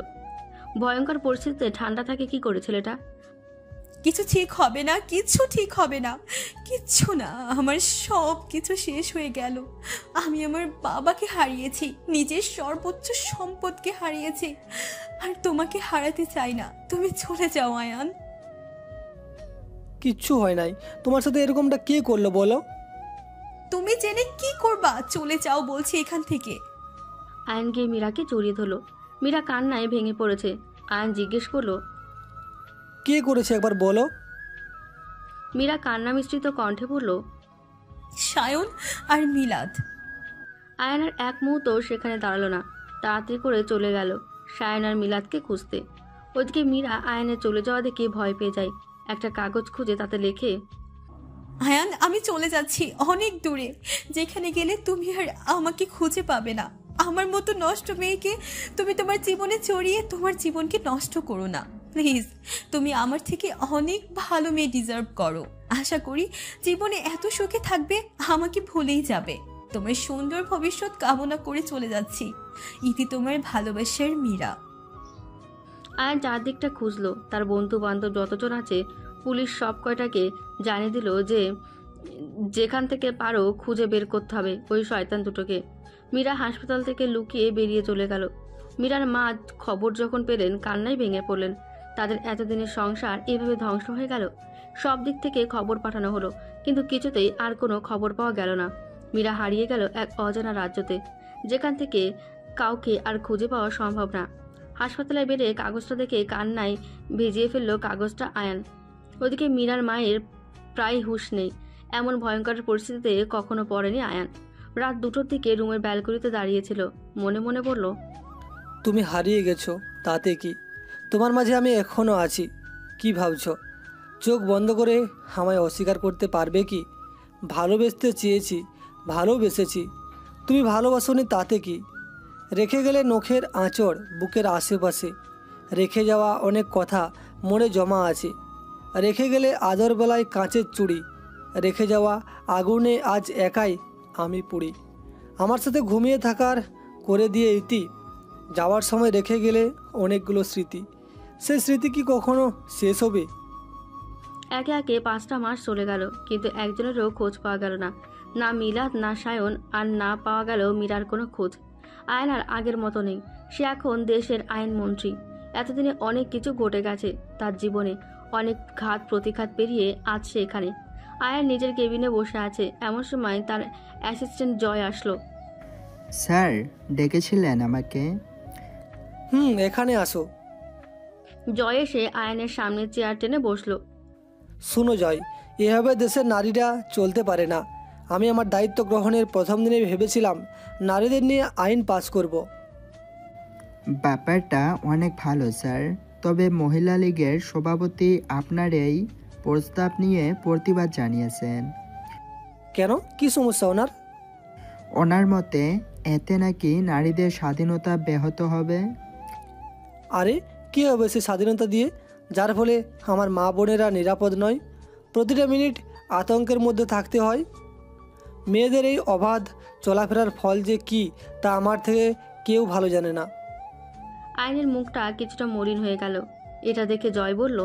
ভয়ঙ্কর পরিস্থিতিতে ঠান্ডা থাকে কি করে ছেলেটা? কিছু ঠিক হবে না, কিছু ঠিক হবে না, কিচ্ছু না। আমার সব কিছু শেষ হয়ে গেল। আমি আমার বাবাকে হারিয়েছি, নিজের সর্বোচ্চ সম্পদকে হারিয়েছি, আর তোমাকে হারাতে চাই না। তুমি চলে যাও আয়ান। কিচ্ছু হয় নাই। তোমার সাথে এরকমটা কে করলো বলো? তুমি জেনে কি করবা? চলে যাও বলছি এখান থেকে। আয়ন গিয়ে মীরাকে জড়িয়ে ধরলো। মীরা কান্নায় ভেঙে পড়েছে। আয়ন জিজ্ঞেস করলো, কে করেছে একবার বলো? মীরা কান্না মিশ্রিত কণ্ঠে বলল, সায়ন আর মিলাদ। আয়ন আর এক মুহূর্ত সেখানে দাঁড়ালো না, তাড়াতাড়ি করে চলে গেল সায়ন আর মিলাদকে খুঁজতে। ওইদিকে মীরা আয়নের চলে যাওয়া দেখে ভয় পেয়ে যায়। একটা কাগজ খুঁজে তাতে লেখে, আয়ান আমি চলে যাচ্ছি অনেক দূরে, যেখানে গেলে তুমি আর আমাকে খুঁজে পাবে না। আমার মতো নষ্ট মেয়েকে তুমি তোমার জীবনে চড়িয়ে তোমার জীবনকে নষ্ট করো না প্লিজ। তুমি আমার থেকে অনেক ভালো মেয়ে ডিজার্ভ করো। আশা করি জীবনে এত সুখে থাকবে, আমাকে ভুলেই যাবে। তোমার সুন্দর ভবিষ্যৎ কামনা করে চলে যাচ্ছি। ইতি তোমার ভালোবাসার মীরা। আয়ন চারদিকটা খুঁজলো। তার বন্ধু বান্ধব যতজন আছে, পুলিশ সব কয়টাকে জানিয়ে দিল যে যেখান থেকে পারো খুঁজে বের করতে হবে ওই শয়তান দুটোকে। মীরা হাসপাতাল থেকে লুকিয়ে বেরিয়ে চলে গেল। মীরার মা খবর যখন পেলেন, কান্নায় ভেঙে পড়লেন। তাদের এতদিনের সংসার এভাবে ধ্বংস হয়ে গেল। সব দিক থেকে খবর পাঠানো হলো, কিন্তু কিছুতেই আর কোনো খবর পাওয়া গেল না। মীরা হারিয়ে গেল এক অজানা রাজ্যতে, যেখান থেকে কাউকে আর খুঁজে পাওয়া সম্ভব না। হাসপাতালে বেড়ে কাগজটা দেখে কান্নায় ভিজিয়ে ফেলল কাগজটা আয়ান। ওদিকে মীরার মায়ের প্রায় হুঁশ নেই। এমন ভয়ঙ্কর পরিস্থিতিতে কখনো পড়েনি আয়ান। রাত 2টোর দিকে রুমের ব্যালকনিতে দাঁড়িয়েছিল। মনে মনে বলল, তুমি হারিয়ে গেছো, তাতে কি? তোমার মাঝে আমি এখনও আছি। কি ভাবছো? চোখ বন্ধ করে আমায় অস্বীকার করতে পারবে কি? ভালোবেসতে চেয়েছি, ভালোবেসেছি। তুমি ভালোবাসোনি, তাতে কি? রেখে গেলে নখের আঁচড় বুকের আশেপাশে। রেখে যাওয়া অনেক কথা মনে জমা আছে। রেখে গেলে আদর বেলায় কাঁচের চুড়ি। রেখে যাওয়া আগুনে আজ একাই আমি পুড়ি। আমার সাথে ঘুমিয়ে থাকার করে দিয়ে ইতি। যাওয়ার সময় রেখে গেলে অনেকগুলো স্মৃতি। সেই স্মৃতি কি কখনো শেষ হবে? একে একে 5টা মাস চলে গেল, কিন্তু একজনেরও খোঁজ পাওয়া গেল না। না মিলাদ, না সায়ন, আর না পাওয়া গেল মীরার কোনো খোঁজ। আয়ান আর আগের মতো নেই। সে এখন দেশের আইনমন্ত্রী। এতদিনে অনেক কিছু ঘটে গেছে তার জীবনে, অনেক ঘাত প্রতিঘাত পেরিয়ে আজ সে এখানে। আয়ান নিজের কেবিনে বসে আছে, এমন সময় তার অ্যাসিস্ট্যান্ট জয় আসলো। স্যার ডেকেছিলেন আমাকে? এখানে আসো। জয় এসে আয়ানের সামনে চেয়ার টেনে বসলো। শুনো জয়, এভাবে দেশের নারীরা চলতে পারে না। আমি আমার দায়িত্ব গ্রহণের প্রথম দিনে ভেবেছিলাম নারীদের নিয়ে আইন পাস করব। ব্যাপারটা অনেক ভালো স্যার, তবে মহিলা লীগের সভাপতি আপনার এই প্রস্তাব নিয়ে প্রতিবাদ জানিয়েছেন। কেন, কি সমস্যা ওনার? ওনার মতে এতে নাকি নারীদের স্বাধীনতা ব্যাহত হবে। আরে কী হবে সে স্বাধীনতা দিয়ে, যার ফলে আমার মা বোনেরা নিরাপদ নয়, প্রতিটা মিনিট আতঙ্কের মধ্যে থাকতে হয়। মেয়েদের এই অবাধ চলাফেরার ফল যে কি তা আমার থেকে কেউ ভালো জানে না। আয়নের মুখটা কিছুটা মলিন হয়ে গেল। এটা দেখে জয় বলল,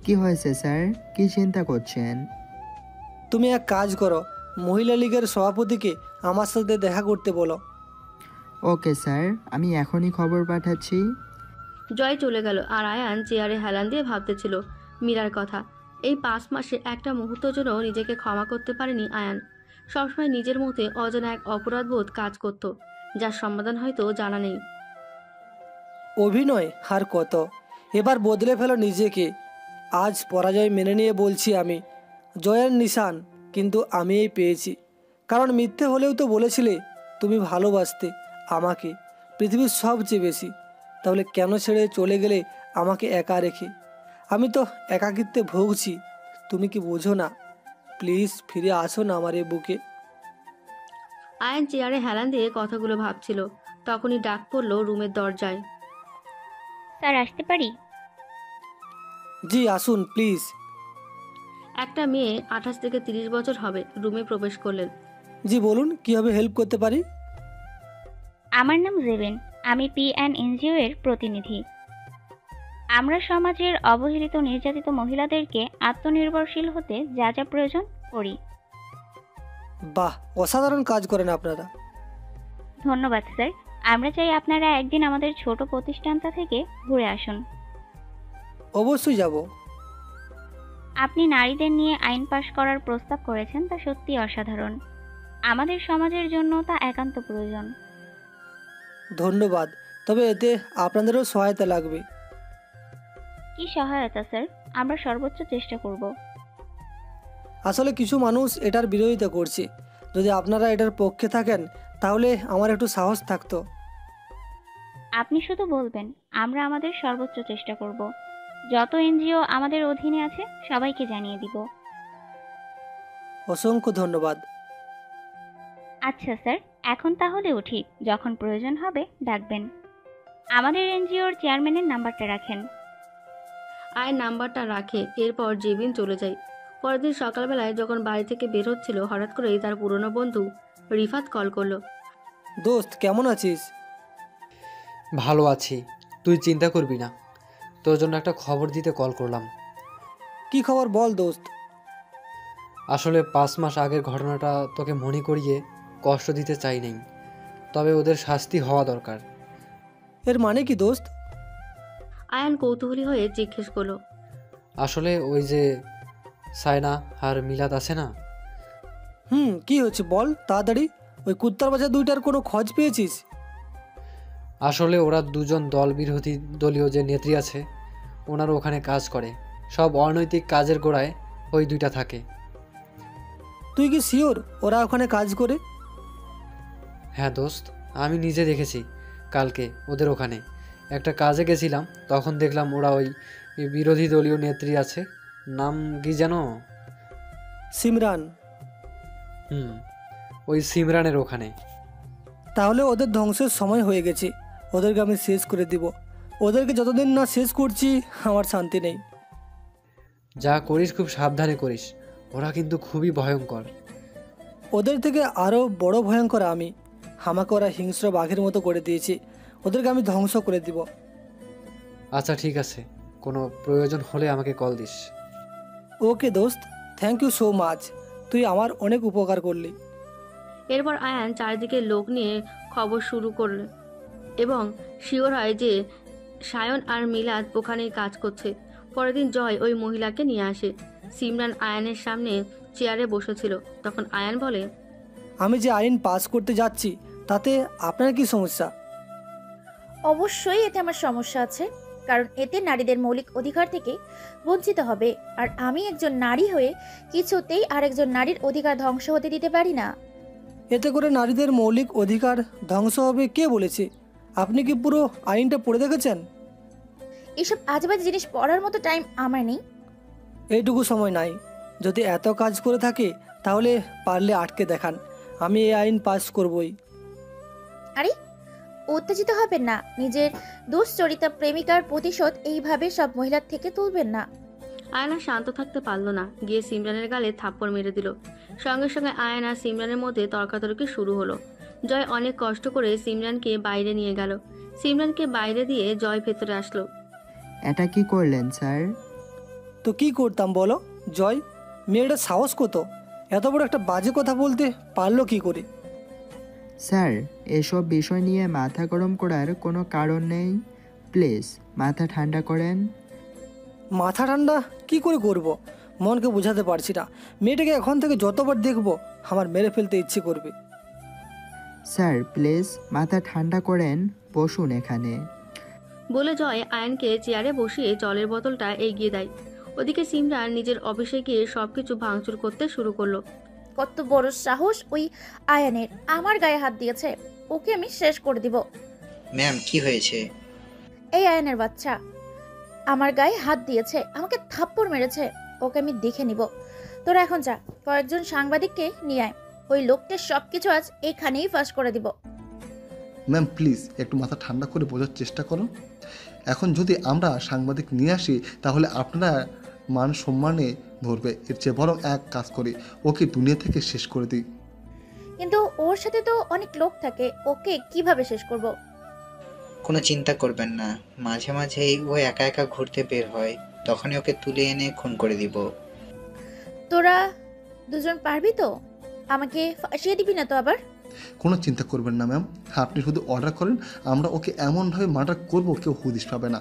কি হয়েছে স্যার, কি চিন্তা করছেন? তুমি এক কাজ করো, মহিলা লীগের সভাপতিকে আমার সাথে দেখা করতে বলো। ওকে স্যার, আমি এখনই খবর পাঠাচ্ছি। জয় চলে গেল, আর আয়ান চেয়ারে হেলান দিয়ে ভাবতেছিল মীরার কথা। এই 5 মাসে একটা মুহূর্তের জন্য নিজেকে ক্ষমা করতে পারেনি আয়ান। সবসময় নিজের মধ্যে অজানা এক অপরাধবোধ কাজ করত, যার সমাধান হয়তো জানা নেই। অভিনয় আর কত, এবার বদলে ফেলো নিজেকে। আজ পরাজয় মেনে নিয়ে বলছি আমি, জয়ের নিশান কিন্তু আমিই পেয়েছি। কারণ মিথ্যে হলেও তো বলেছিলে তুমি ভালোবাসতে আমাকে পৃথিবীর সবচেয়ে বেশি। তাহলে কেন ছেড়ে চলে গেলে আমাকে একা রেখে? আমি তো একাকিত্বে ভুগছি, তুমি কি বোঝো না? প্লিজ ফিরে আসো না আমার এই বুকে। আয়ান চেয়ারে হেলান দিয়ে কথাগুলো ভাবছিল, তখনই ডাক পড়ল রুমের দরজায়। স্যার আসতে পারি? জি আসুন প্লিজ। একটা মেয়ে 28 থেকে 30 বছর হবে রুমে প্রবেশ করলেন। জি বলুন, কিভাবে হেল্প করতে পারি? আমার নাম জেবেন, আমি PNNGO এর প্রতিনিধি। আমরা সমাজের অবহেলিত নির্যাতিত মহিলাদেরকে আত্মনির্ভরশীল হতে যা যা প্রয়োজন করি। বাহ, অসাধারণ কাজ করেন আপনারা। ধন্যবাদ স্যার। আমরা চাই আপনারা একদিন আমাদের ছোট প্রতিষ্ঠানটা থেকে ঘুরে আসুন। অবশ্যই যাব। আপনি নারীদের নিয়ে আইন পাশ করার প্রস্তাব করেছেন, তা সত্যি অসাধারণ। আমাদের সমাজের জন্য তা একান্ত প্রয়োজন। ধন্যবাদ, তবে এতে আপনাদেরও সহায়তা লাগবে। কি সহায়তা স্যার? আমরা সর্বোচ্চ চেষ্টা করব। আসলে কিছু মানুষ এটার বিরোধিতা করছে। যদি আপনারা এটার পক্ষে থাকেন তাহলে আমার একটু সাহস থাকতো। আপনি শুধু বলবেন, আমরা আমাদের সর্বোচ্চ চেষ্টা করব। যত NGO আমাদের অধীনে আছে সবাইকে জানিয়ে দিব। অসংখ্য ধন্যবাদ। আচ্ছা স্যার, এখন তাহলে উঠি। যখন প্রয়োজন হবে ডাকবেন। আমাদের NGOর চেয়ারম্যানের নাম্বারটা রাখেন। আয়ের নাম্বারটা রাখে, এরপর জেবিন চলে যায়। পরের দিন সকালবেলায় যখন বাড়ি থেকে বের হচ্ছিল, হঠাৎ করেই তার পুরনো বন্ধু রিফাত কল করলো। দোস্ত কেমন আছিস? ভালো আছি, তুই চিন্তা করবি না। তোর জন্য একটা খবর দিতে কল করলাম। কি খবর বল দোস্ত। আসলে 5 মাস আগের ঘটনাটা তোকে মনে করিয়ে কষ্ট দিতে চাই নাই, তবে ওদের শাস্তি হওয়া দরকার। এর মানে কি দোস্ত? আয়ান কৌতূহলী হয়ে জিজ্ঞেস করলো। আসলে ওই যে সায়না আর মিলাদ আছে না? কি হচ্ছে বল তাড়াতাড়ি। ওই কুত্তার বাচ্চা দুইটার কোনো খোঁজ পেয়েছিস? আসলে ওরা দুজন দল বিরোধী দলীয় যে নেত্রী আছে, ওনারা ওখানে কাজ করে। সব অনৈতিক কাজের গোড়ায় ওই দুইটা থাকে। তুই কি শিওর ওরা ওখানে কাজ করে? হ্যাঁ দোস্ত, আমি নিজে দেখেছি। কালকে ওদের ওখানে একটা কাজে গেছিলাম, তখন দেখলাম ওরা ওই বিরোধী দলীয় নেত্রী আছে, নাম কি যেন? সিমরান। ওই সিমরানের ওখানে। তাহলে ওদের ধ্বংসের সময় হয়ে গেছে। ওদেরকে আমি শেষ করে দিব। ওদেরকে যতদিন না শেষ করছি আমার শান্তি নেই। যা করিস খুব সাবধানে করিস, ওরা কিন্তু খুবই ভয়ঙ্কর। ওদের থেকে আরও বড় ভয়ঙ্কর আমি। আমাকে ওরা হিংস্র বাঘের মতো করে দিয়েছে। ওদেরকে আমি ধ্বংস করে দিব। আচ্ছা ঠিক আছে, কোনো প্রয়োজন হলে আমাকে কল দিস। ওকে দোস্ত, থ্যাংক ইউ সো মাচ, তুই আমার অনেক উপকার করলি। এরপর আয়ান চারিদিকে লোক নিয়ে খবর শুরু করল এবং শিওর হয় যে সায়ন আর মিলাদ ওখানেই কাজ করছে। পরের দিন জয় ওই মহিলাকে নিয়ে আসে। সিমরান আয়ানের সামনে চেয়ারে বসেছিল। তখন আয়ান বলে, আমি যে আইন পাস করতে যাচ্ছি তাতে আপনার কি সমস্যা? অবশ্যই এতে আমার সমস্যা আছে, কারণ এতে নারীদের মৌলিক অধিকার থেকে বঞ্চিত হবে, আর আমি একজন নারী হয়ে কিছুতেই আরেকজন নারীর অধিকার ধ্বংস হতে দিতে পারি না। এতে করে নারীদের মৌলিক অধিকার ধ্বংস হবে কে বলেছে? আপনি কি পুরো আইনটা পড়ে দেখেছেন? এসব আজেবাজে জিনিস পড়ার মতো টাইম আমার নেই। এইটুকু সময় নাই। যদি এত কাজ করে থাকে তাহলে পারলে আটকে দেখান, আমি এই আইন পাস করবই। আরে উত্তেজিত হবেন না, নিজের দুশ্চরিতা প্রেমিকার প্রতিশোধ এইভাবে সব মহিলার থেকে তুলবেন না। আয়না শান্ত থাকতে পারল না, গিয়ে সিমরানের গালে থাপ্পড় মেরে দিল। সঙ্গে সঙ্গে আয়ান আর সিমরানের মধ্যে তর্কাতর্কি শুরু হলো। জয় অনেক কষ্ট করে সিমরানকে বাইরে নিয়ে গেল। সিমরানকে বাইরে দিয়ে জয় ভেতরে আসলো। এটা কি করলেন স্যার? তো কি করতাম বলো জয়? মেয়েটা সাহস কত, এত বড় একটা বাজে কথা বলতে পারলো কি করে? স্যার, এসব বিষয় নিয়ে মাথা গরম করার কোনো কারণ নেই, প্লিজ মাথা ঠান্ডা করেন। মাথা ঠান্ডা কি করে করব? মনকে বোঝাতে পারছি না। মেয়েটাকে এখন থেকে যতবার দেখবো আমার মেরে ফেলতে ইচ্ছে করবে। স্যার প্লিজ মাথা ঠান্ডা করেন, বসুন এখানে। বলে জয় আয়ানকে চেয়ারে বসিয়ে জলের বোতলটা এগিয়ে দেয়। ওদিকে সিমরান নিজের অফিসে গিয়ে সবকিছু ভাঙচুর করতে শুরু করলো। কত বড় সাহস ওই আয়ানের, আমার গায়ে হাত দিয়েছে, ওকে আমি শেষ করে দিব। ম্যাম কি হয়েছে? এই আয়ানের বাচ্চা আমার গায়ে হাত দিয়েছে, আমাকে থাপ্পড় মেরেছে, ওকে আমি দেখে নিব। তোরা এখন যা, কয়েকজন সাংবাদিককে নিয়ে আয়, ওই লোকটার সবকিছু আজ এখানেই ফাঁস করে দিব। ম্যাম প্লিজ একটু মাথা ঠান্ডা করে বোঝার চেষ্টা করুন। এখন যদি আমরা সাংবাদিক নিয়ে আসি তাহলে আপনারা মান সম্মানে ধরবে। এর চেয়ে বরং এক কাজ করি, ওকে দুনিয়া থেকে শেষ করে দিই। কিন্তু ওর সাথে তো অনেক লোক থাকে, ওকে কিভাবে শেষ করব? কোনো চিন্তা করবেন না, মাঝে মাঝেই ও একা একা ঘুরতে বের হয়, তখনই ওকে তুলে এনে খুন করে দিব। তোরা দুজন পারবি তো? আমাকে ফাঁসিয়ে দিবি না তো আবার? কোনো চিন্তা করবেন না ম্যাম, আপনি শুধু অর্ডার করেন, আমরা ওকে এমনভাবে মার্ডার করবো কেউ হুদিস পাবে না।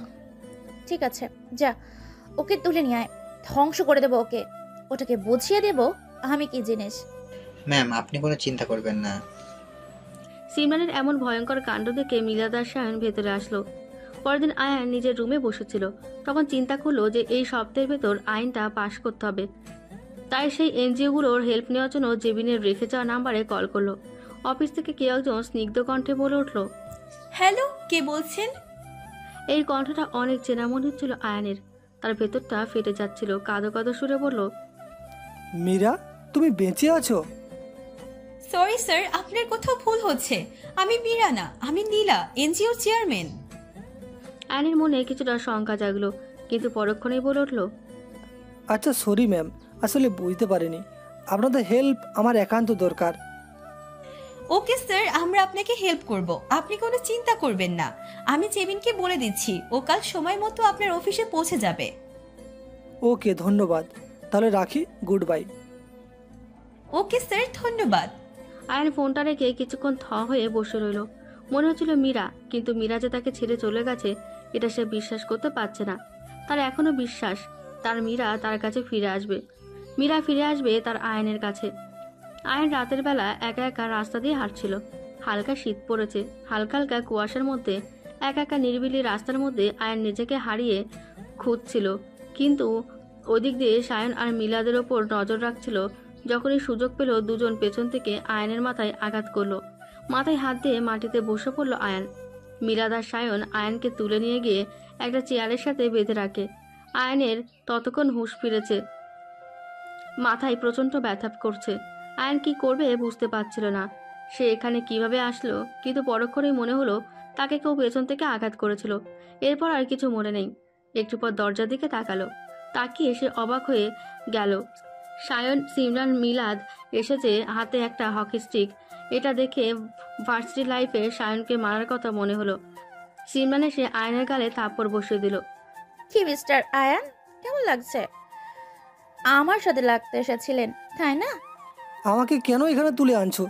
ঠিক আছে, যা ওকে তুলে নিয়ে আয়, ধ্বংস করে দেবো ওকে, ওটাকে বুঝিয়ে দেব আমি কি জিনিস। ম্যাম আপনি কোনো চিন্তা করবেন না। সিমরানের এমন ভয়ঙ্কর কাণ্ড দেখে মিলাদ আর সায়ন ভেতরে আসলো। পরের দিন আয়ান নিজের রুমে বসেছিল। তখন চিন্তা করলো যে এই সপ্তাহের ভেতর আইনটা পাশ করতে হবে। তাই সেই এনজিওগুলোর হেল্প নেওয়ার জন্য জেবিনের রেখে যাওয়া নাম্বারে কল করলো। অফিস থেকে কেউ একজন স্নিগ্ধ কণ্ঠে বলে উঠলো, হ্যালো, কে বলছেন? এই কণ্ঠটা অনেক চেনা মনে হচ্ছিল আয়ানের। তার ভেতরটা ফেটে যাচ্ছিল। কাঁদো কাঁদো সুরে বলল, মীরা তুমি বেঁচে আছো? সরি স্যার, আপনার কোথাও ভুল হচ্ছে, আমি মীরা না, আমি নীলা, এনজিওর চেয়ারম্যান। আয়ানের মনে কিছুটা শঙ্কা জাগলো, কিন্তু পরক্ষণেই বলে উঠল, আচ্ছা সরি ম্যাম, আসলে বুঝতে পারিনি, আপনাদের হেল্প আমার একান্ত দরকার। ওকে স্যার, আমরা আপনাকে হেল্প করব, আপনি কোনো চিন্তা করবেন না। আমি জেবিনকে বলে দিচ্ছি, ও কাল সময় মতো আপনার অফিসে পৌঁছে যাবে। ওকে ধন্যবাদ, তাহলে রাখি, গুড বাই। ওকে স্যার, ধন্যবাদ। আয়ান ফোনটা রেখে কিছুক্ষণ থ হয়ে বসে রইল। মনে হচ্ছিল মীরা, কিন্তু মীরা যে তাকে ছেড়ে চলে গেছে এটা সে বিশ্বাস করতে পারছে না। তার এখনো বিশ্বাস তার মীরা তার কাছে ফিরে আসবে। মীরা ফিরে আসবে তার আয়নের কাছে। আয়ন রাতের বেলা একা একা রাস্তা দিয়ে হাঁটছিল। হালকা শীত পড়েছে, হালকা হালকা কুয়াশার মধ্যে একা একা নিরিবিলি রাস্তার মধ্যে আয়ন নিজেকে হারিয়ে খুঁজছিল। কিন্তু ওদিক দিয়ে সায়ন আর মিলাদের ওপর নজর রাখছিল। যখনই সুযোগ পেল দুজন পেছন থেকে আয়নের মাথায় আঘাত করলো। মাথায় হাত দিয়ে মাটিতে বসে পড়ল আয়ান। মিলাদ আর সায়ন আয়ানকে তুলে নিয়ে গিয়ে একটা চেয়ারের সাথে বেঁধে রাখে। আয়নের ততক্ষণ হুঁশ ফিরেছে, মাথায় প্রচণ্ড ব্যথা করছে। আয়ান কি করবে বুঝতে পারছিল না। সে এখানে কিভাবে আসলো, কিন্তু পরক্ষণেই মনে হলো তাকে কেউ পেছন থেকে আঘাত করেছিল। এরপর আর কিছু মনে নেই। একটু পর দরজার দিকে তাকালো। তাকিয়ে সে অবাক হয়ে গেল। সায়ন, সিমরান, মিলাদ এসেছে, হাতে একটা হকি স্টিক। এটা দেখে ভার্সিটি লাইফে সায়নকে মারার কথা মনে হলো। সিমরান এসে আয়নের গালে থাপ্পড় বসিয়ে দিল। কি মিস্টার আয়ান, কেমন লাগছে? আমার সাথে লাগতে এসেছিলেন তাই না? আমাকে কেন এখানে তুলে আনছো?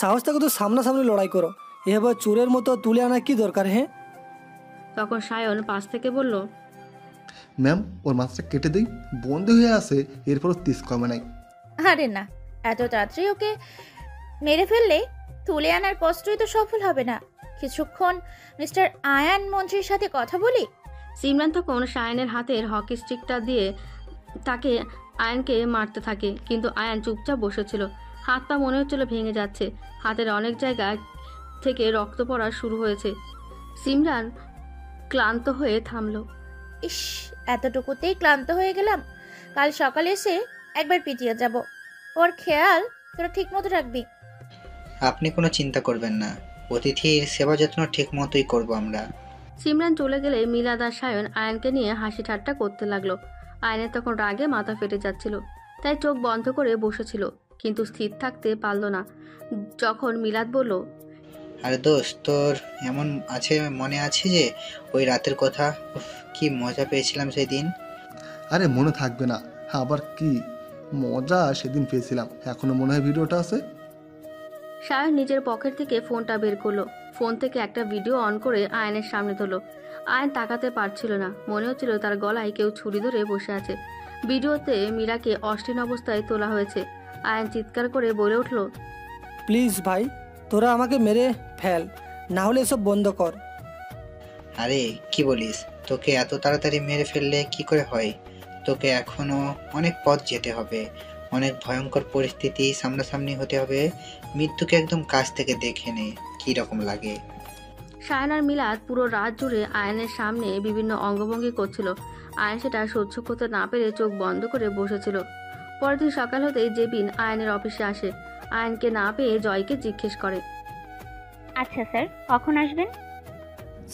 সাহস থাকে তো সামনাসামনি লড়াই করো, এবার চোরের মতো তুলে আনা কি দরকার? হ্যাঁ, তখন সায়ন পাশ থেকে বলল, ম্যাম ওর মাছটা কেটে দিই, বন্দি হয়ে আছে, এরপরও তিস কমে নাই। আরে না, এত তাড়াতাড়ি ওকে মেরে ফেললে তুলে আনার কষ্টই তো সফল হবে না। কিছুক্ষণ মিস্টার আয়ান মন্ত্রীর সাথে কথা বলি। সিমরান তখন সায়নের হাতের হকি স্টিকটা দিয়ে তাকে আয়নকে মারতে থাকে, কিন্তু আয়ান চুপচাপ বসেছিল। হাত পা মনে হচ্ছিল ভেঙে যাচ্ছে, হাতের অনেক জায়গা থেকে রক্ত পড়া শুরু হয়েছে। সিমরান ক্লান্ত হয়ে থামলো। ইস, এতটুকুতেই ক্লান্ত হয়ে গেলাম। কাল সকালে এসে একবার পিটিয়ে যাব। ওর খেয়াল তোরা ঠিক মতো রাখবি। আপনি কোনো চিন্তা করবেন না, অতিথির সেবা যত্ন ঠিক মতোই করবো আমরা। সিমরান চলে গেলে মিলাদ আর সায়ন আয়নকে নিয়ে হাসি ঠাট্টা করতে লাগলো। আয়নের তখন রাগে মাথা ফেটে যাচ্ছিল, তাই চোখ বন্ধ করে বসেছিল, কিন্তু স্থির থাকতে পারল না। যখন মিলাদ বলল, আরে দোস্ত, তোর এমন আছে মনে আছে যে ওই রাতের কথা? উফ, কি মজা পেয়েছিলাম সেই দিন। আরে মনে থাকবে না, আবার কি মজা সেদিন পেয়েছিলাম, এখনো মনে হয় ভিডিওটা আছে। সায়ন নিজের পকেট থেকে ফোনটা বের করলো, ফোন থেকে একটা ভিডিও অন করে আয়নের সামনে ধরলো। আয়ন তাকাতে পারছিল না, মনে হচ্ছিল তার গলায় কেউ ছুরি ধরে বসে আছে। ভিডিওতে মীরাকে অশ্লীল অবস্থায় তোলা হয়েছে। আয়ন চিৎকার করে বলে উঠল, প্লিজ ভাই, তোরা আমাকে মেরে ফেল, না হলে এসব বন্ধ কর। আরে কি বলিস, তোকে এত তাড়াতাড়ি মেরে ফেললে কি করে হয়? তোকে এখনো অনেক পথ যেতে হবে, অনেক ভয়ঙ্কর পরিস্থিতি সামনাসামনি হতে হবে। মৃত্যুকে একদম কাছ থেকে দেখে নে কি রকম লাগে। সায়ন আর মিলাদ পুরো রাত জুড়ে আয়নের সামনে বিভিন্ন অঙ্গভঙ্গি করছিল। আয়ন সেটা সহ্য করতে না পেরে চোখ বন্ধ করে বসেছিল। পরের দিন সকাল হতেই জেবিন আয়নের অফিসে আসে। আয়নকে না পেয়ে জয়কে জিজ্ঞেস করে, আচ্ছা স্যার, কখন আসবেন?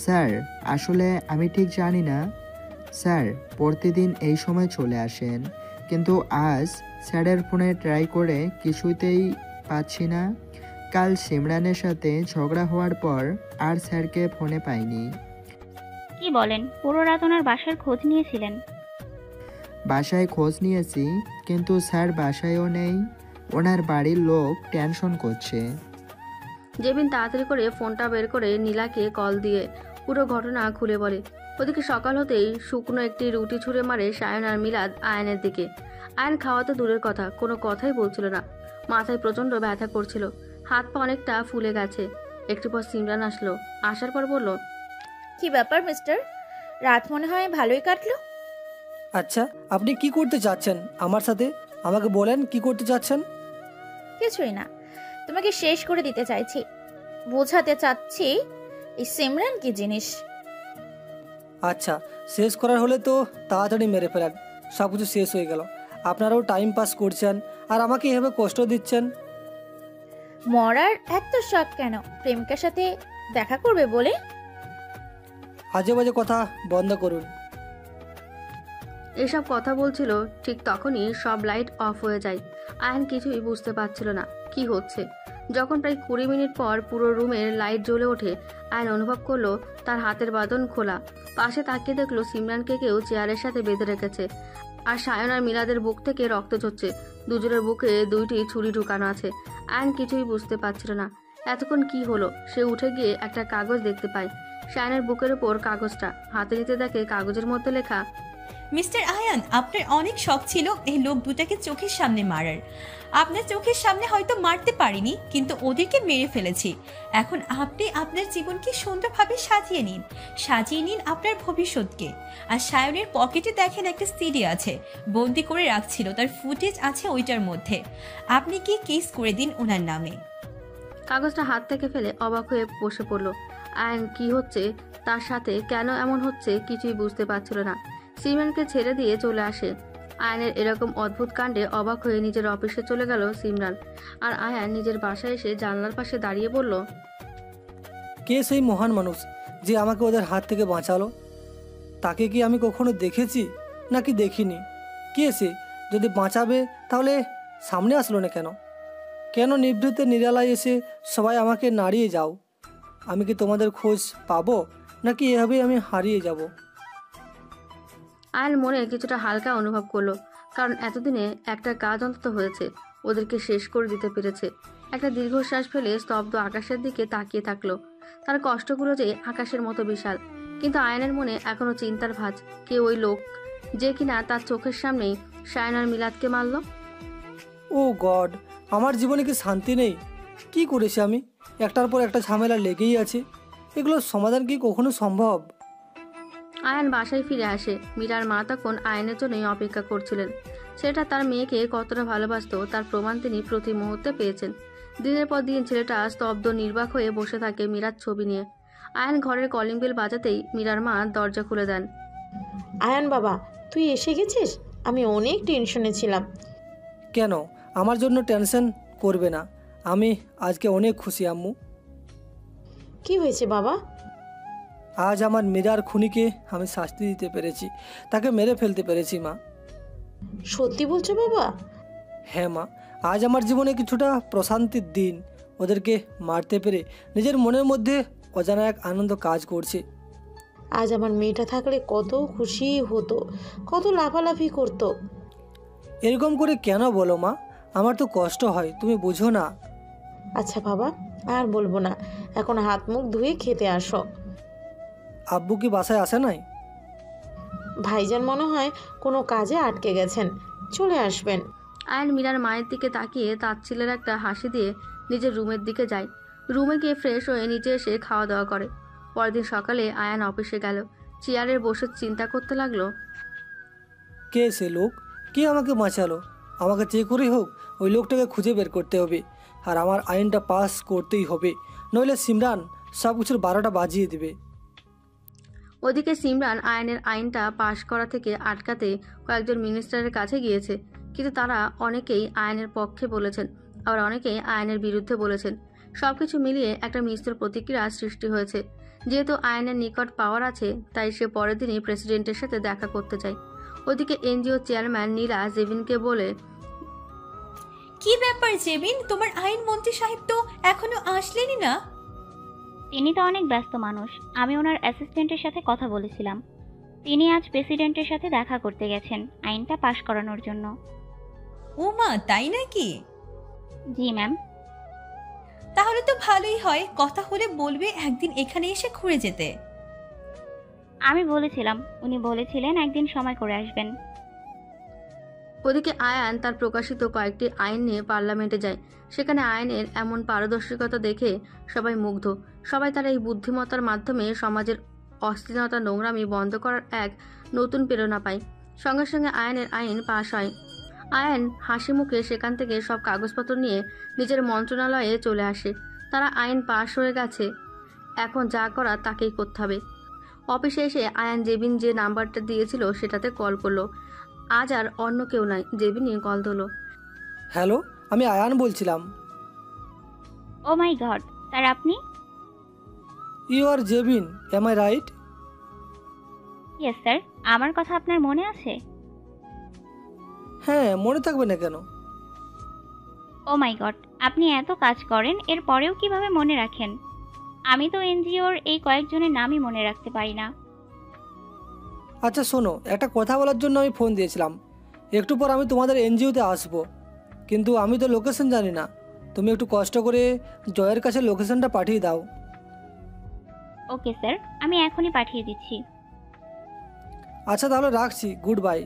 স্যার, আসলে আমি ঠিক জানি না। স্যার প্রতিদিন এই সময় চলে আসেন, কিন্তু আজ স্যারের ফোনে ট্রাই করে কিছুতেই পাচ্ছি না। কাল সিমরানের সাথে ঝগড়া হওয়ার পর আর স্যারকে ফোনে পাইনি। কি বলেন, পুরো রাত ওনার বাসার খোঁজ নিয়েছিলেন? বাসায় খোঁজ নিয়েছি, কিন্তু স্যার বাসায়ও নেই। ওনার বাড়ির লোক টেনশন করছে। জেবিন তাড়াতাড়ি করে ফোনটা বের করে নীলাকে কল দিয়ে পুরো ঘটনা খুলে বলে। ওদিকে সকাল হতেই শুকনো একটি রুটি ছুঁড়ে মারে সায়ন আর মিলাদ আয়নের দিকে। আয়ন খাওয়া তো দূরের কথা, কোনো কথাই বলছিল না। মাথায় প্রচন্ড ব্যথা করছিল, হাত পা অনেকটা ফুলে গেছে। একটু পর সিমরান আসলো, আসার পর বলল, কি ব্যাপার মিস্টার, রাত মনে হয় ভালোই কাটলো? আচ্ছা, আপনি কি করতে চাচ্ছেন আমার সাথে? আমাকে বলেন কি করতে চাচ্ছেন। কিছুই না, তোমাকে শেষ করে দিতে চাইছি। বোঝাতে চাচ্ছি এই সিমরান কি জিনিস। আচ্ছা, শেষ করার হলে তো তাড়াতাড়ি মেরে ফেলেন, সব কিছু শেষ হয়ে গেল। আপনারাও টাইম পাস করছেন আর আমাকে এভাবে কষ্ট দিচ্ছেন। মরার এত শখ কেন? প্রেমিকার সাথে দেখা করবে বলে? আজে বাজে কথা বন্ধ করুন। এসব কথা বলছিল, ঠিক তখনই সব লাইট অফ হয়ে যায়। আয়ন কিছুই বুঝতে পারছিল না কি হচ্ছে। যখন প্রায় 20 মিনিট পর পুরো রুমের লাইট জ্বলে ওঠে, আয়ন অনুভব করলো তার হাতের বাঁধন খোলা। পাশে তাকিয়ে দেখলো সিমরানকে কেউ চেয়ারের সাথে বেঁধে রেখেছে, আর সায়ন আর মিলাদের বুক থেকে রক্ত ঝরছে। দুজনের বুকে 2টি ছুরি ঢুকানো আছে। আয়ন কিছুই বুঝতে পারছিল না এতক্ষণ কি হলো। সে উঠে গিয়ে একটা কাগজ দেখতে পায়। সায়নের বুকের ওপর কাগজটা হাতে নিতে দেখে কাগজের মধ্যে লেখা, মিস্টার আয়ান, আপনার অনেক শখ ছিল এই লোক দুটাকে চোখের সামনে মারার। আপনার চোখের সামনে হয়তো মারতে পারিনি, কিন্তু ওদেরকে মেরে ফেলেছি। এখন আপনি আপনার জীবনকে সুন্দরভাবে সাজিয়ে নিন আপনার ভবিষ্যৎকে। আর সায়নের পকেটে দেখেন একটা সিডি আছে, বন্দি করে রাখছিল, তার ফুটেজ আছে ওইটার মধ্যে। আপনি কি কেস করে দিন ওনার নামে। কাগজটা হাত থেকে ফেলে অবাক হয়ে বসে পড়লো। আয়ন কি হচ্ছে তার সাথে, কেন এমন হচ্ছে কিছুই বুঝতে পারছিল না। সিমরানকে ছেড়ে দিয়ে চলে আসে। আয়নের এরকম অদ্ভুত কাণ্ডে অবাক হয়ে নিজের অফিসে চলে গেল সিমরান। আর আয়ান নিজের বাসায় এসে জানলার পাশে দাঁড়িয়ে বলল, কে সেই মহান মানুষ যে আমাকে ওদের হাত থেকে বাঁচালো? তাকে কি আমি কখনো দেখেছি নাকি দেখিনি? কে সে? যদি বাঁচাবে তাহলে সামনে আসলো না কেন? কেন নিভৃতে নিরালায় এসে সবাই আমাকে নাড়িয়ে যাও? আমি কি তোমাদের খোঁজ পাবো নাকি এভাবেই আমি হারিয়ে যাব? আয়ন মনে কিছুটা হালকা অনুভব করলো, কারণ এতদিনে একটা কাজ অন্তত হয়েছে, ওদেরকে শেষ করে দিতে পেরেছে। একটা দীর্ঘশ্বাস ফেলে স্তব্ধ আকাশের দিকে তাকিয়ে থাকলো। তার কষ্টগুলো যে আকাশের মতো বিশাল, কিন্তু আয়নের মনে এখনো চিন্তার ভাঁজ। কে ওই লোক যে কিনা তার চোখের সামনেই শায়ন আর মিলাদকে মারল? ও গড, আমার জীবনে কি শান্তি নেই? কি করেছি আমি? একটার পর একটা ঝামেলা লেগেই আছে। এগুলোর সমাধান কি কখনো সম্ভব? আয়ান বাসায় ফিরে আসে। মীরার মা তখন আয়নের জন্যই অপেক্ষা করছিলেন। ছেলেটা তার মেয়েকে কতটা ভালোবাসতো তার প্রমাণ তিনি প্রতি মুহূর্তে পেয়েছেন। দিনের পর দিন ছেলেটা স্তব্ধ নির্বাক হয়ে বসে থাকে মীরার ছবি নিয়ে। আয়ান ঘরের কলিং বেল বাজাতেই মীরার মা দরজা খুলে দেন। আয়ান বাবা, তুই এসে গেছিস? আমি অনেক টেনশনে ছিলাম। কেন আমার জন্য টেনশন করবে না, আমি আজকে অনেক খুশি আম্মু। কি হয়েছে বাবা? আজ আমার মীরার খুনিকে আমি শাস্তি দিতে পেরেছি, তাকে মেরে ফেলতে পেরেছি মা। সত্যি বলছো বাবা? হ্যাঁ মা, আজ আমার জীবনে কিছুটা প্রশান্তির দিন। ওদেরকে মারতে পেরে নিজের মনের মধ্যে অজানা এক আনন্দ কাজ করছে। আজ আমার মেয়েটা থাকলে কত খুশি হতো, কত লাফালাফি করতো। এরকম করে কেন বলো মা? আমার তো কষ্ট হয়, তুমি বুঝো না। আচ্ছা বাবা, আর বলবো না, এখন হাত মুখ ধুয়ে খেতে আসো। আব্বু কি বাসায় আসে নাই? ভাইজান মনে হয় কোনো কাজে আটকে গেছেন, চলে আসবেন। আয়ান মীরার মায়ের দিকে তাকিয়ে তাচ্ছিলের একটা হাসি দিয়ে নিজের রুমের দিকে যায়। রুমে গিয়ে ফ্রেশ হয়ে নিচে এসে খাওয়া দাওয়া করে। পরের দিন সকালে আয়ান অফিসে গেল। চেয়ারে বসে চিন্তা করতে লাগলো, কে সে লোক? কে আমাকে বাঁচালো? আমাকে যে করেই হোক ওই লোকটাকে খুঁজে বের করতে হবে, আর আমার আইনটা পাস করতেই হবে, নইলে সিমরান সব কিছুর 12টা বাজিয়ে দেবে। ওদিকে সিমরান আয়নের আইনটা পাশ করা থেকে আটকাতে কয়েকজন মিনিস্টারের কাছে গিয়েছে, কিন্তু তারা অনেকেই আয়নের পক্ষে বলেছেন, আবার অনেকেই আয়নের বিরুদ্ধে বলেছেন। সবকিছু মিলিয়ে একটা মিশ্র প্রতিক্রিয়া সৃষ্টি হয়েছে। যেহেতু আয়নের নিকট পাওয়ার আছে, তাই সে পরের দিনই প্রেসিডেন্টের সাথে দেখা করতে চায়। ওদিকে এনজিও চেয়ারম্যান নীলা জেবিনকে বলে, কি ব্যাপার জেবিন, তোমার আইন মন্ত্রী সাহেব তো এখনো আসলেনই না? তিনি তো অনেক ব্যস্ত মানুষ। আমি ওনার অ্যাসিস্ট্যান্টের সাথে কথা বলেছিলাম। তিনি আজ প্রেসিডেন্টের সাথে দেখা করতে গেছেন আইনটা পাশ করানোর জন্য। ও মা, তাই নাকি? জি ম্যাম। তাহলে তো ভালোই হয়, কথা হলে বলবে একদিন এখানে এসে ঘুরে যেতে। আমি বলেছিলাম, উনি বলেছিলেন একদিন সময় করে আসবেন। ওদিকে আয়ান তার প্রকাশিত কয়েকটি আইন নিয়ে পার্লামেন্টে যায়। সেখানে আইনের এমন পারদর্শিকতা দেখে সবাই মুগ্ধ। সবাই তার এই বুদ্ধিমত্তার মাধ্যমে সমাজের অস্থিরতা নোংরামি বন্ধ করার এক নতুন প্রেরণা পায়। সঙ্গে সঙ্গে আয়নের আইন পাশ হয়। আয়ান হাসি মুখে সেখান থেকে সব কাগজপত্র নিয়ে নিজের মন্ত্রণালয়ে চলে আসে। তারা আইন পাশ হয়ে গেছে, এখন যা করা তাকেই করতে হবে। অফিসে এসে আয়ান জেবিন যে নাম্বারটা দিয়েছিল সেটাতে কল করলো। আজ আর অন্য কেউ নাই, জেবিনই কল ধরলো। হ্যালো, আমি আয়ান বলছিলাম। ও মাই গড, স্যার আপনি? You are Jebin, am I right? Yes sir. আমার কথা আপনার মনে আছে? হ্যাঁ, মনে থাকবে না কেন? ও মাই গড, আপনি এত কাজ করেন, এর পরেও কিভাবে মনে রাখেন? আমি তো এনজিওর এই কয়েকজনের নামই মনে রাখতে পারি না। আচ্ছা শোনো, একটা কথা বলার জন্য আমি ফোন দিয়েছিলাম। একটু পর আমি তোমাদের এনজিওতে আসবো, কিন্তু আমি তো লোকেশন জানি না। তুমি একটু কষ্ট করে জয়ের কাছে লোকেশনটা পাঠিয়ে দাও। ওকে স্যার, আমি এখনই পাঠিয়ে দিচ্ছি। আচ্ছা তাহলে রাখছি, গুড বাই।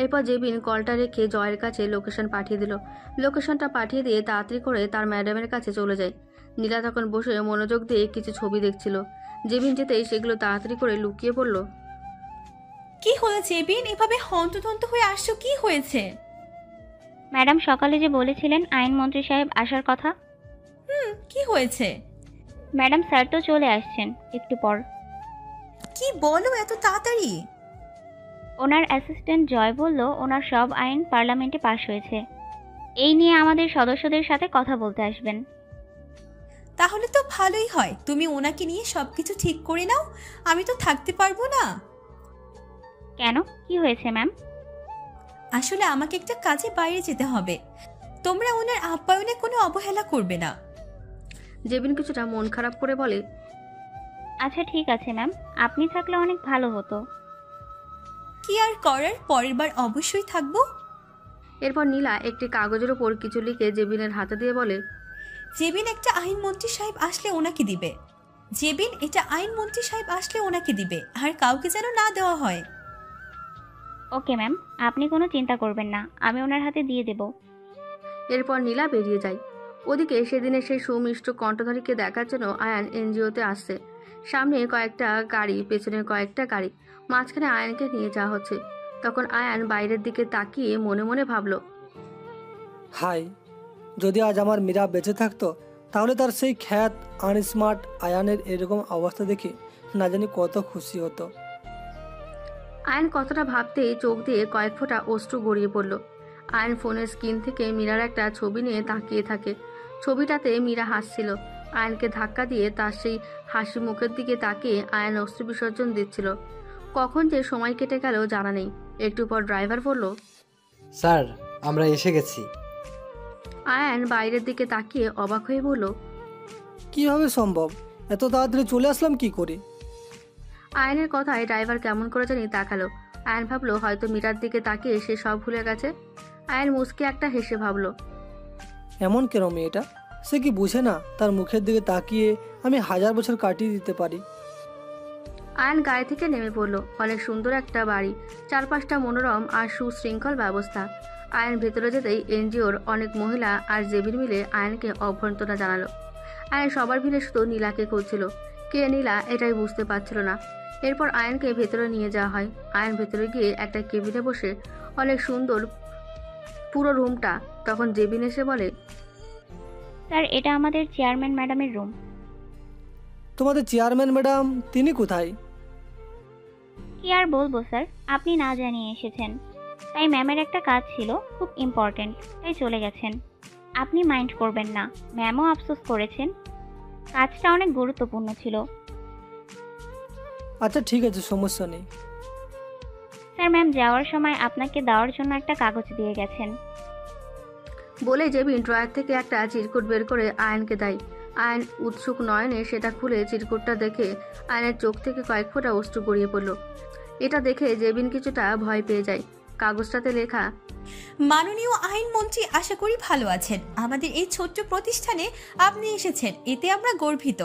এরপর জেবিন কলটা রেখে জয়ের কাছে লোকেশন পাঠিয়ে দিল। লোকেশনটা পাঠিয়ে দিয়ে তাড়াতাড়ি করে তার ম্যাডামের কাছে চলে যায়। নীলা তখন বসে মনোযোগ দিয়ে কিছু ছবি দেখছিল। জেবিন যেতেই সেগুলো তাড়াতাড়ি করে লুকিয়ে পড়ল। কি হয়েছে জেবিন, এভাবে হন্তদন্ত হয়ে আসছো, কি হয়েছে? ম্যাডাম সকালে যে বলেছিলেন আইনমন্ত্রী সাহেব আসার কথা। কি হয়েছে? ম্যাডাম স্যার তো চলে আসছেন একটু পর। কি বলো এত তাড়াতাড়ি? ওনার অ্যাসিস্ট্যান্ট জয় বলল ওনার সব আইন পার্লামেন্টে পাশ হয়েছে। এই নিয়ে আমাদের সদস্যদের সাথে কথা বলতে আসবেন। তাহলে তো ভালোই হয়, তুমি ওনাকে নিয়ে সবকিছু ঠিক করে নাও, আমি তো থাকতে পারবো না। কেন, কি হয়েছে ম্যাম? আসলে আমাকে একটা কাজে বাইরে যেতে হবে, তোমরা ওনার আপ্যায়নে কোনো অবহেলা করবে না। জেবিন কিছুটা মন খারাপ করে বলে, আচ্ছা ঠিক আছে ম্যাম, আপনি থাকলে অনেক ভালো হতো। কি আর করার, পরের বার অবশ্যই থাকবো। এরপর নীলা একটি কাগজের ওপর কিছু লিখে জেবিনের হাতে দিয়ে বলে, জেবিন একটা আইনমন্ত্রী সাহেব আসলে ওনাকে দিবে। জেবিন এটা আইনমন্ত্রী সাহেব আসলে ওনাকে দিবে, আর কাউকে যেন না দেওয়া হয়। ওকে ম্যাম, আপনি কোনো চিন্তা করবেন না, আমি ওনার হাতে দিয়ে দেব। এরপর নীলা বেরিয়ে যায়। ওদিকে সেদিনের সেই সুমিষ্ট কণ্ঠধারীকে দেখার জন্য আয়ান এনজিওতে আসছে। সামনে কয়েকটা গাড়ি, পেছনে কয়েকটা গাড়ি, মাঝখানে আয়ানকে নিয়ে যাওয়া হচ্ছে। তখন আয়ান বাইরের দিকে তাকিয়ে মনে মনে ভাবল, হাই, যদি আজ আমার মীরা বেঁচে থাকতো তাহলে তার সেই খ্যাত আনস্মার্ট আয়ানের এরকম অবস্থা দেখে না জানি কত খুশি হতো। আয়ান কথাটা ভাবতেই চোখ দিয়ে কয়েক ফোঁটা অশ্রু গড়িয়ে পড়ল। আয়ান ফোনের স্ক্রিন থেকে মীরার একটা ছবি নিয়ে তাকিয়ে থাকে। ছবিটাতে মীরা হাসছিল। আয়ানকে ধাক্কা দিয়ে তার সেই হাসি মুখের দিকে তাকিয়ে আয়ান অশ্রু বিসর্জন দিচ্ছিল। কখন যে সময় কেটে গেল জানা নেই। একটু পর ড্রাইভার বলল, স্যার আমরা এসে গেছি। আয়ান বাইরের দিকে তাকিয়ে অবাক হয়ে বলল, কিভাবে সম্ভব? এত তাড়াতাড়ি চলে আসলাম কি করে? আয়ানের কথায় ড্রাইভার কেমন করে জানি তাকালো। আয়ান ভাবলো হয়তো মীরার দিকে তাকিয়ে সে সব ভুলে গেছে। আয়ান মুচকে একটা হেসে ভাবলো, এমন কেন মেয়েটা? সে কি বুঝে না তার মুখের দিকে তাকিয়ে আমি 1000 বছর কাটিয়ে দিতে পারি? আয়ান গাড়ি থেকে নেমে পড়লো। অনেক সুন্দর একটা বাড়ি, চারপাশটা মনোরম আর সুশৃঙ্খল ব্যবস্থা। আয়ান ভেতরে যেতেই এনজিওর অনেক মহিলা আর জেবির মিলে আয়ানকে অভ্যর্থনা জানালো। আয়ান সবার ভিড়ে শুধু নীলাকে খুঁজছিল। কে নীলা এটাই বুঝতে পারছিল না। এরপর আয়ানকে ভেতরে নিয়ে যাওয়া হয়। আয়ান ভেতরে গিয়ে একটা কেবিনে বসে, অনেক সুন্দর পুরো রুমটা। তখন জেবিন এসে বলে, স্যার এটা আমাদের চেয়ারম্যান ম্যাডামের রুম। তোমাদের চেয়ারম্যান ম্যাডাম তিনি কোথায়? কি আর বলবো স্যার, আপনি না জানিয়ে এসেছেন, তাই ম্যামের একটা কাজ ছিল খুব ইম্পর্ট্যান্ট, তাই চলে গেছেন। আপনি মাইন্ড করবেন না, ম্যামও আফসোস করেছেন, কাজটা অনেক গুরুত্বপূর্ণ ছিল। আচ্ছা ঠিক আছে, সমস্যা নেই। স্যার ম্যাম যাওয়ার সময় আপনাকে দেওয়ার জন্য একটা কাগজ দিয়ে গেছেন। বলে জেবিন ড্রয়ার থেকে একটা চিরকুট বের করে আয়ানকে দেয়। আয়ান উৎসুক নয়নে সেটা খুলে চিরকুটটা দেখে আয়ানের চোখ থেকে কয়েক ফোঁটা অশ্রু গড়িয়ে পড়ল। এটা দেখে জেবিন কিছুটা ভয় পেয়ে যায়। কাগজটাতে লেখা, মাননীয় আইনমন্ত্রী, আশা করি ভালো আছেন। আমাদের এই ছোট্ট প্রতিষ্ঠানে আপনি এসেছেন, এতে আমরা গর্বিত।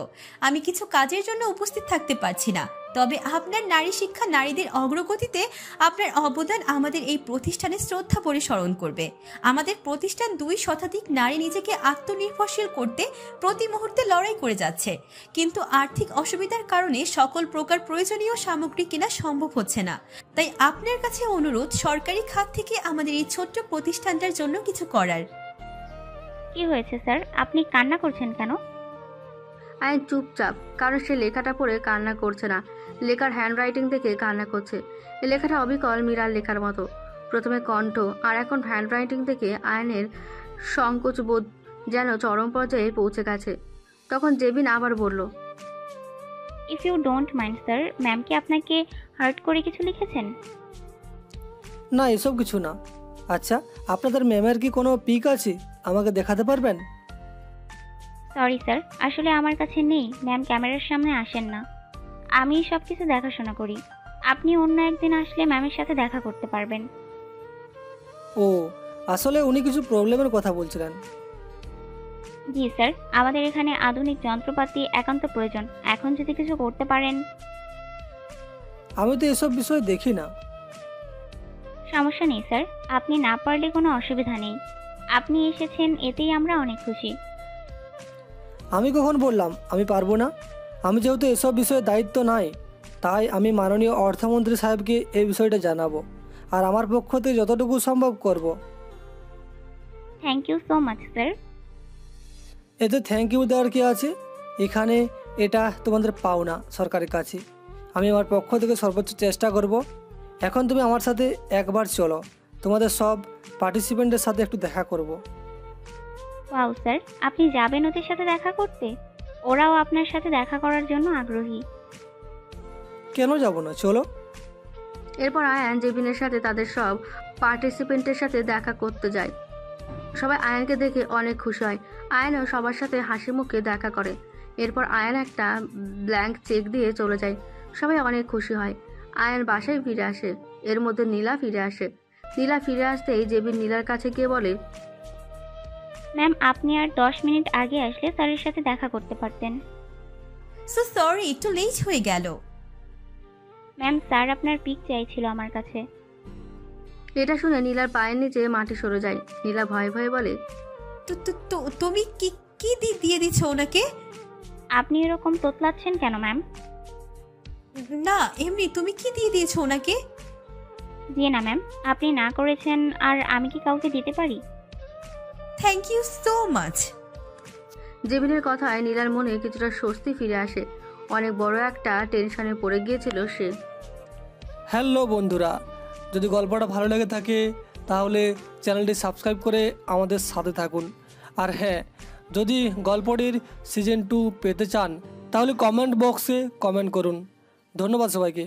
আমি কিছু কাজের জন্য উপস্থিত থাকতে পারছি না, তবে আপনার নারী শিক্ষা, নারীদের অগ্রগতিতে আপনার অবদান আমাদের এই প্রতিষ্ঠানে শ্রদ্ধা ভরে স্মরণ করবে। আমাদের প্রতিষ্ঠান 2 শতাধিক নারী নিজেকে আত্মনির্ভরশীল করতে প্রতি মুহূর্তে লড়াই করে যাচ্ছে, কিন্তু আর্থিক অসুবিধার কারণে সকল প্রকার প্রয়োজনীয় সামগ্রী কেনা সম্ভব হচ্ছে না। তাই আপনার কাছে অনুরোধ, সরকারি খাত থেকে আমাদের এই ছোট্ট প্রতিষ্ঠানটার জন্য কিছু করার। কি হয়েছে স্যার, আপনি কান্না করছেন কেন? আয়ান চুপচাপ, কারণ সে লেখাটা পড়ে কান্না করছে না, লেখার হ্যান্ডরাইটিং দেখে কান্না করছে। এই লেখাটা অবিকল মীরার লেখার মতো। প্রথমে কণ্ঠ, আর এখন হ্যান্ডরাইটিং দেখে আয়ানের সংকোচ বোধ যেন চরম পর্যায়ে পৌঁছে গেছে। তখন জেবিন আবার বলল, if you don't mind sir, ma'am কি আপনাকে হার্ট করে কিছু লিখেছেন? না, এসব কিছু না। আচ্ছা, আপনাদের ম্যামের কি কোনো পিক আছে, আমাকে দেখাতে পারবেন? সরি স্যার, আসলে আমার কাছে নেই, ম্যাম ক্যামেরার সামনে আসেন না, আমি সব কিছু দেখাশোনা করি। আপনি অন্য একদিন আসলে ম্যামের সাথে দেখা করতে পারবেন। ও, আসলে উনি কিছু প্রবলেমের কথা বলছিলেন। জি স্যার, আমাদের এখানে আধুনিক যন্ত্রপাতি একান্ত প্রয়োজন, এখন যদি কিছু করতে পারেন। আমি তো এসব বিষয় দেখি না। সমস্যা নেই স্যার, আপনি না পারলে কোনো অসুবিধা নেই, আপনি এসেছেন এতেই আমরা অনেক খুশি। আমি কখন বললাম আমি পারবো না? আমি যেহেতু এসব বিষয়ে দায়িত্ব নাই, তাই আমি মাননীয় অর্থমন্ত্রী সাহেবকে এই বিষয়টা জানাবো, আর আমার পক্ষ থেকে যতটুকু সম্ভব করব। Thank you so much sir. এতে থ্যাংক ইউ দেওয়ার কি আছে? এখানে এটা তোমাদের পাওনা সরকারের কাছে। আমি আমার পক্ষ থেকে সর্বোচ্চ চেষ্টা করব। এখন তুমি আমার সাথে একবার চলো, তোমাদের সব পার্টিসিপেন্টের সাথে একটু দেখা করব। ওয়াও স্যার, আপনি যাবেন ওদের সাথে দেখা করতে? ওরাও আপনার সাথে দেখা করার জন্য আগ্রহী। কেন যাব না, চলো। এরপর আয়ান জেবিনের সাথে তাদের সব পার্টিসিপেন্টের সাথে দেখা করতে যায়। সবাই আয়ানকে দেখে অনেক খুশি হয়। আয়ানও সবার সাথে হাসি মুখে দেখা করে। এরপর আয়ান একটা ব্ল্যাঙ্ক চেক দিয়ে চলে যায়। সবাই অনেক খুশি হয়। আয়ান বাসায় ফিরে আসে। এর মধ্যে নীলা ফিরে আসে। নীলা ফিরে আসতেই জেবিন নীলার কাছে গিয়ে বলে, ম্যাম আপনি আর 10 মিনিট আগে আসলে স্যারের সাথে দেখা করতে পারতেন। সো সরি, একটু লেট হয়ে গেল। ম্যাম স্যার আপনার পিক চাইছিল আমার কাছে। এটা শুনে নীলার পায়ের নিচে মাটি সরে যায়। নীলা ভয়ে ভয়ে বলে, তুমি কি কি দিয়ে দিচ্ছ ওনাকে? আপনি এরকম তোতলাচ্ছেন কেন ম্যাম? না এমনি, তুমি কি দিয়ে দিয়েছো ওনাকে? জি না ম্যাম, আপনি না করেছেন আর আমি কি কাউকে দিতে পারি? Thank you so much. জেবিনের কথায় নীলার মনে কিছুটা স্বস্তি ফিরে আসে। অনেক বড় একটা টেনশনে পড়ে গিয়েছিল সে। হ্যালো বন্ধুরা, যদি গল্পটা ভালো লেগে থাকে তাহলে চ্যানেলটি সাবস্ক্রাইব করে আমাদের সাথে থাকুন। আর হ্যাঁ, যদি গল্পটির সিজন 2 পেতে চান তাহলে কমেন্ট বক্সে কমেন্ট করুন। ধন্যবাদ সবাইকে।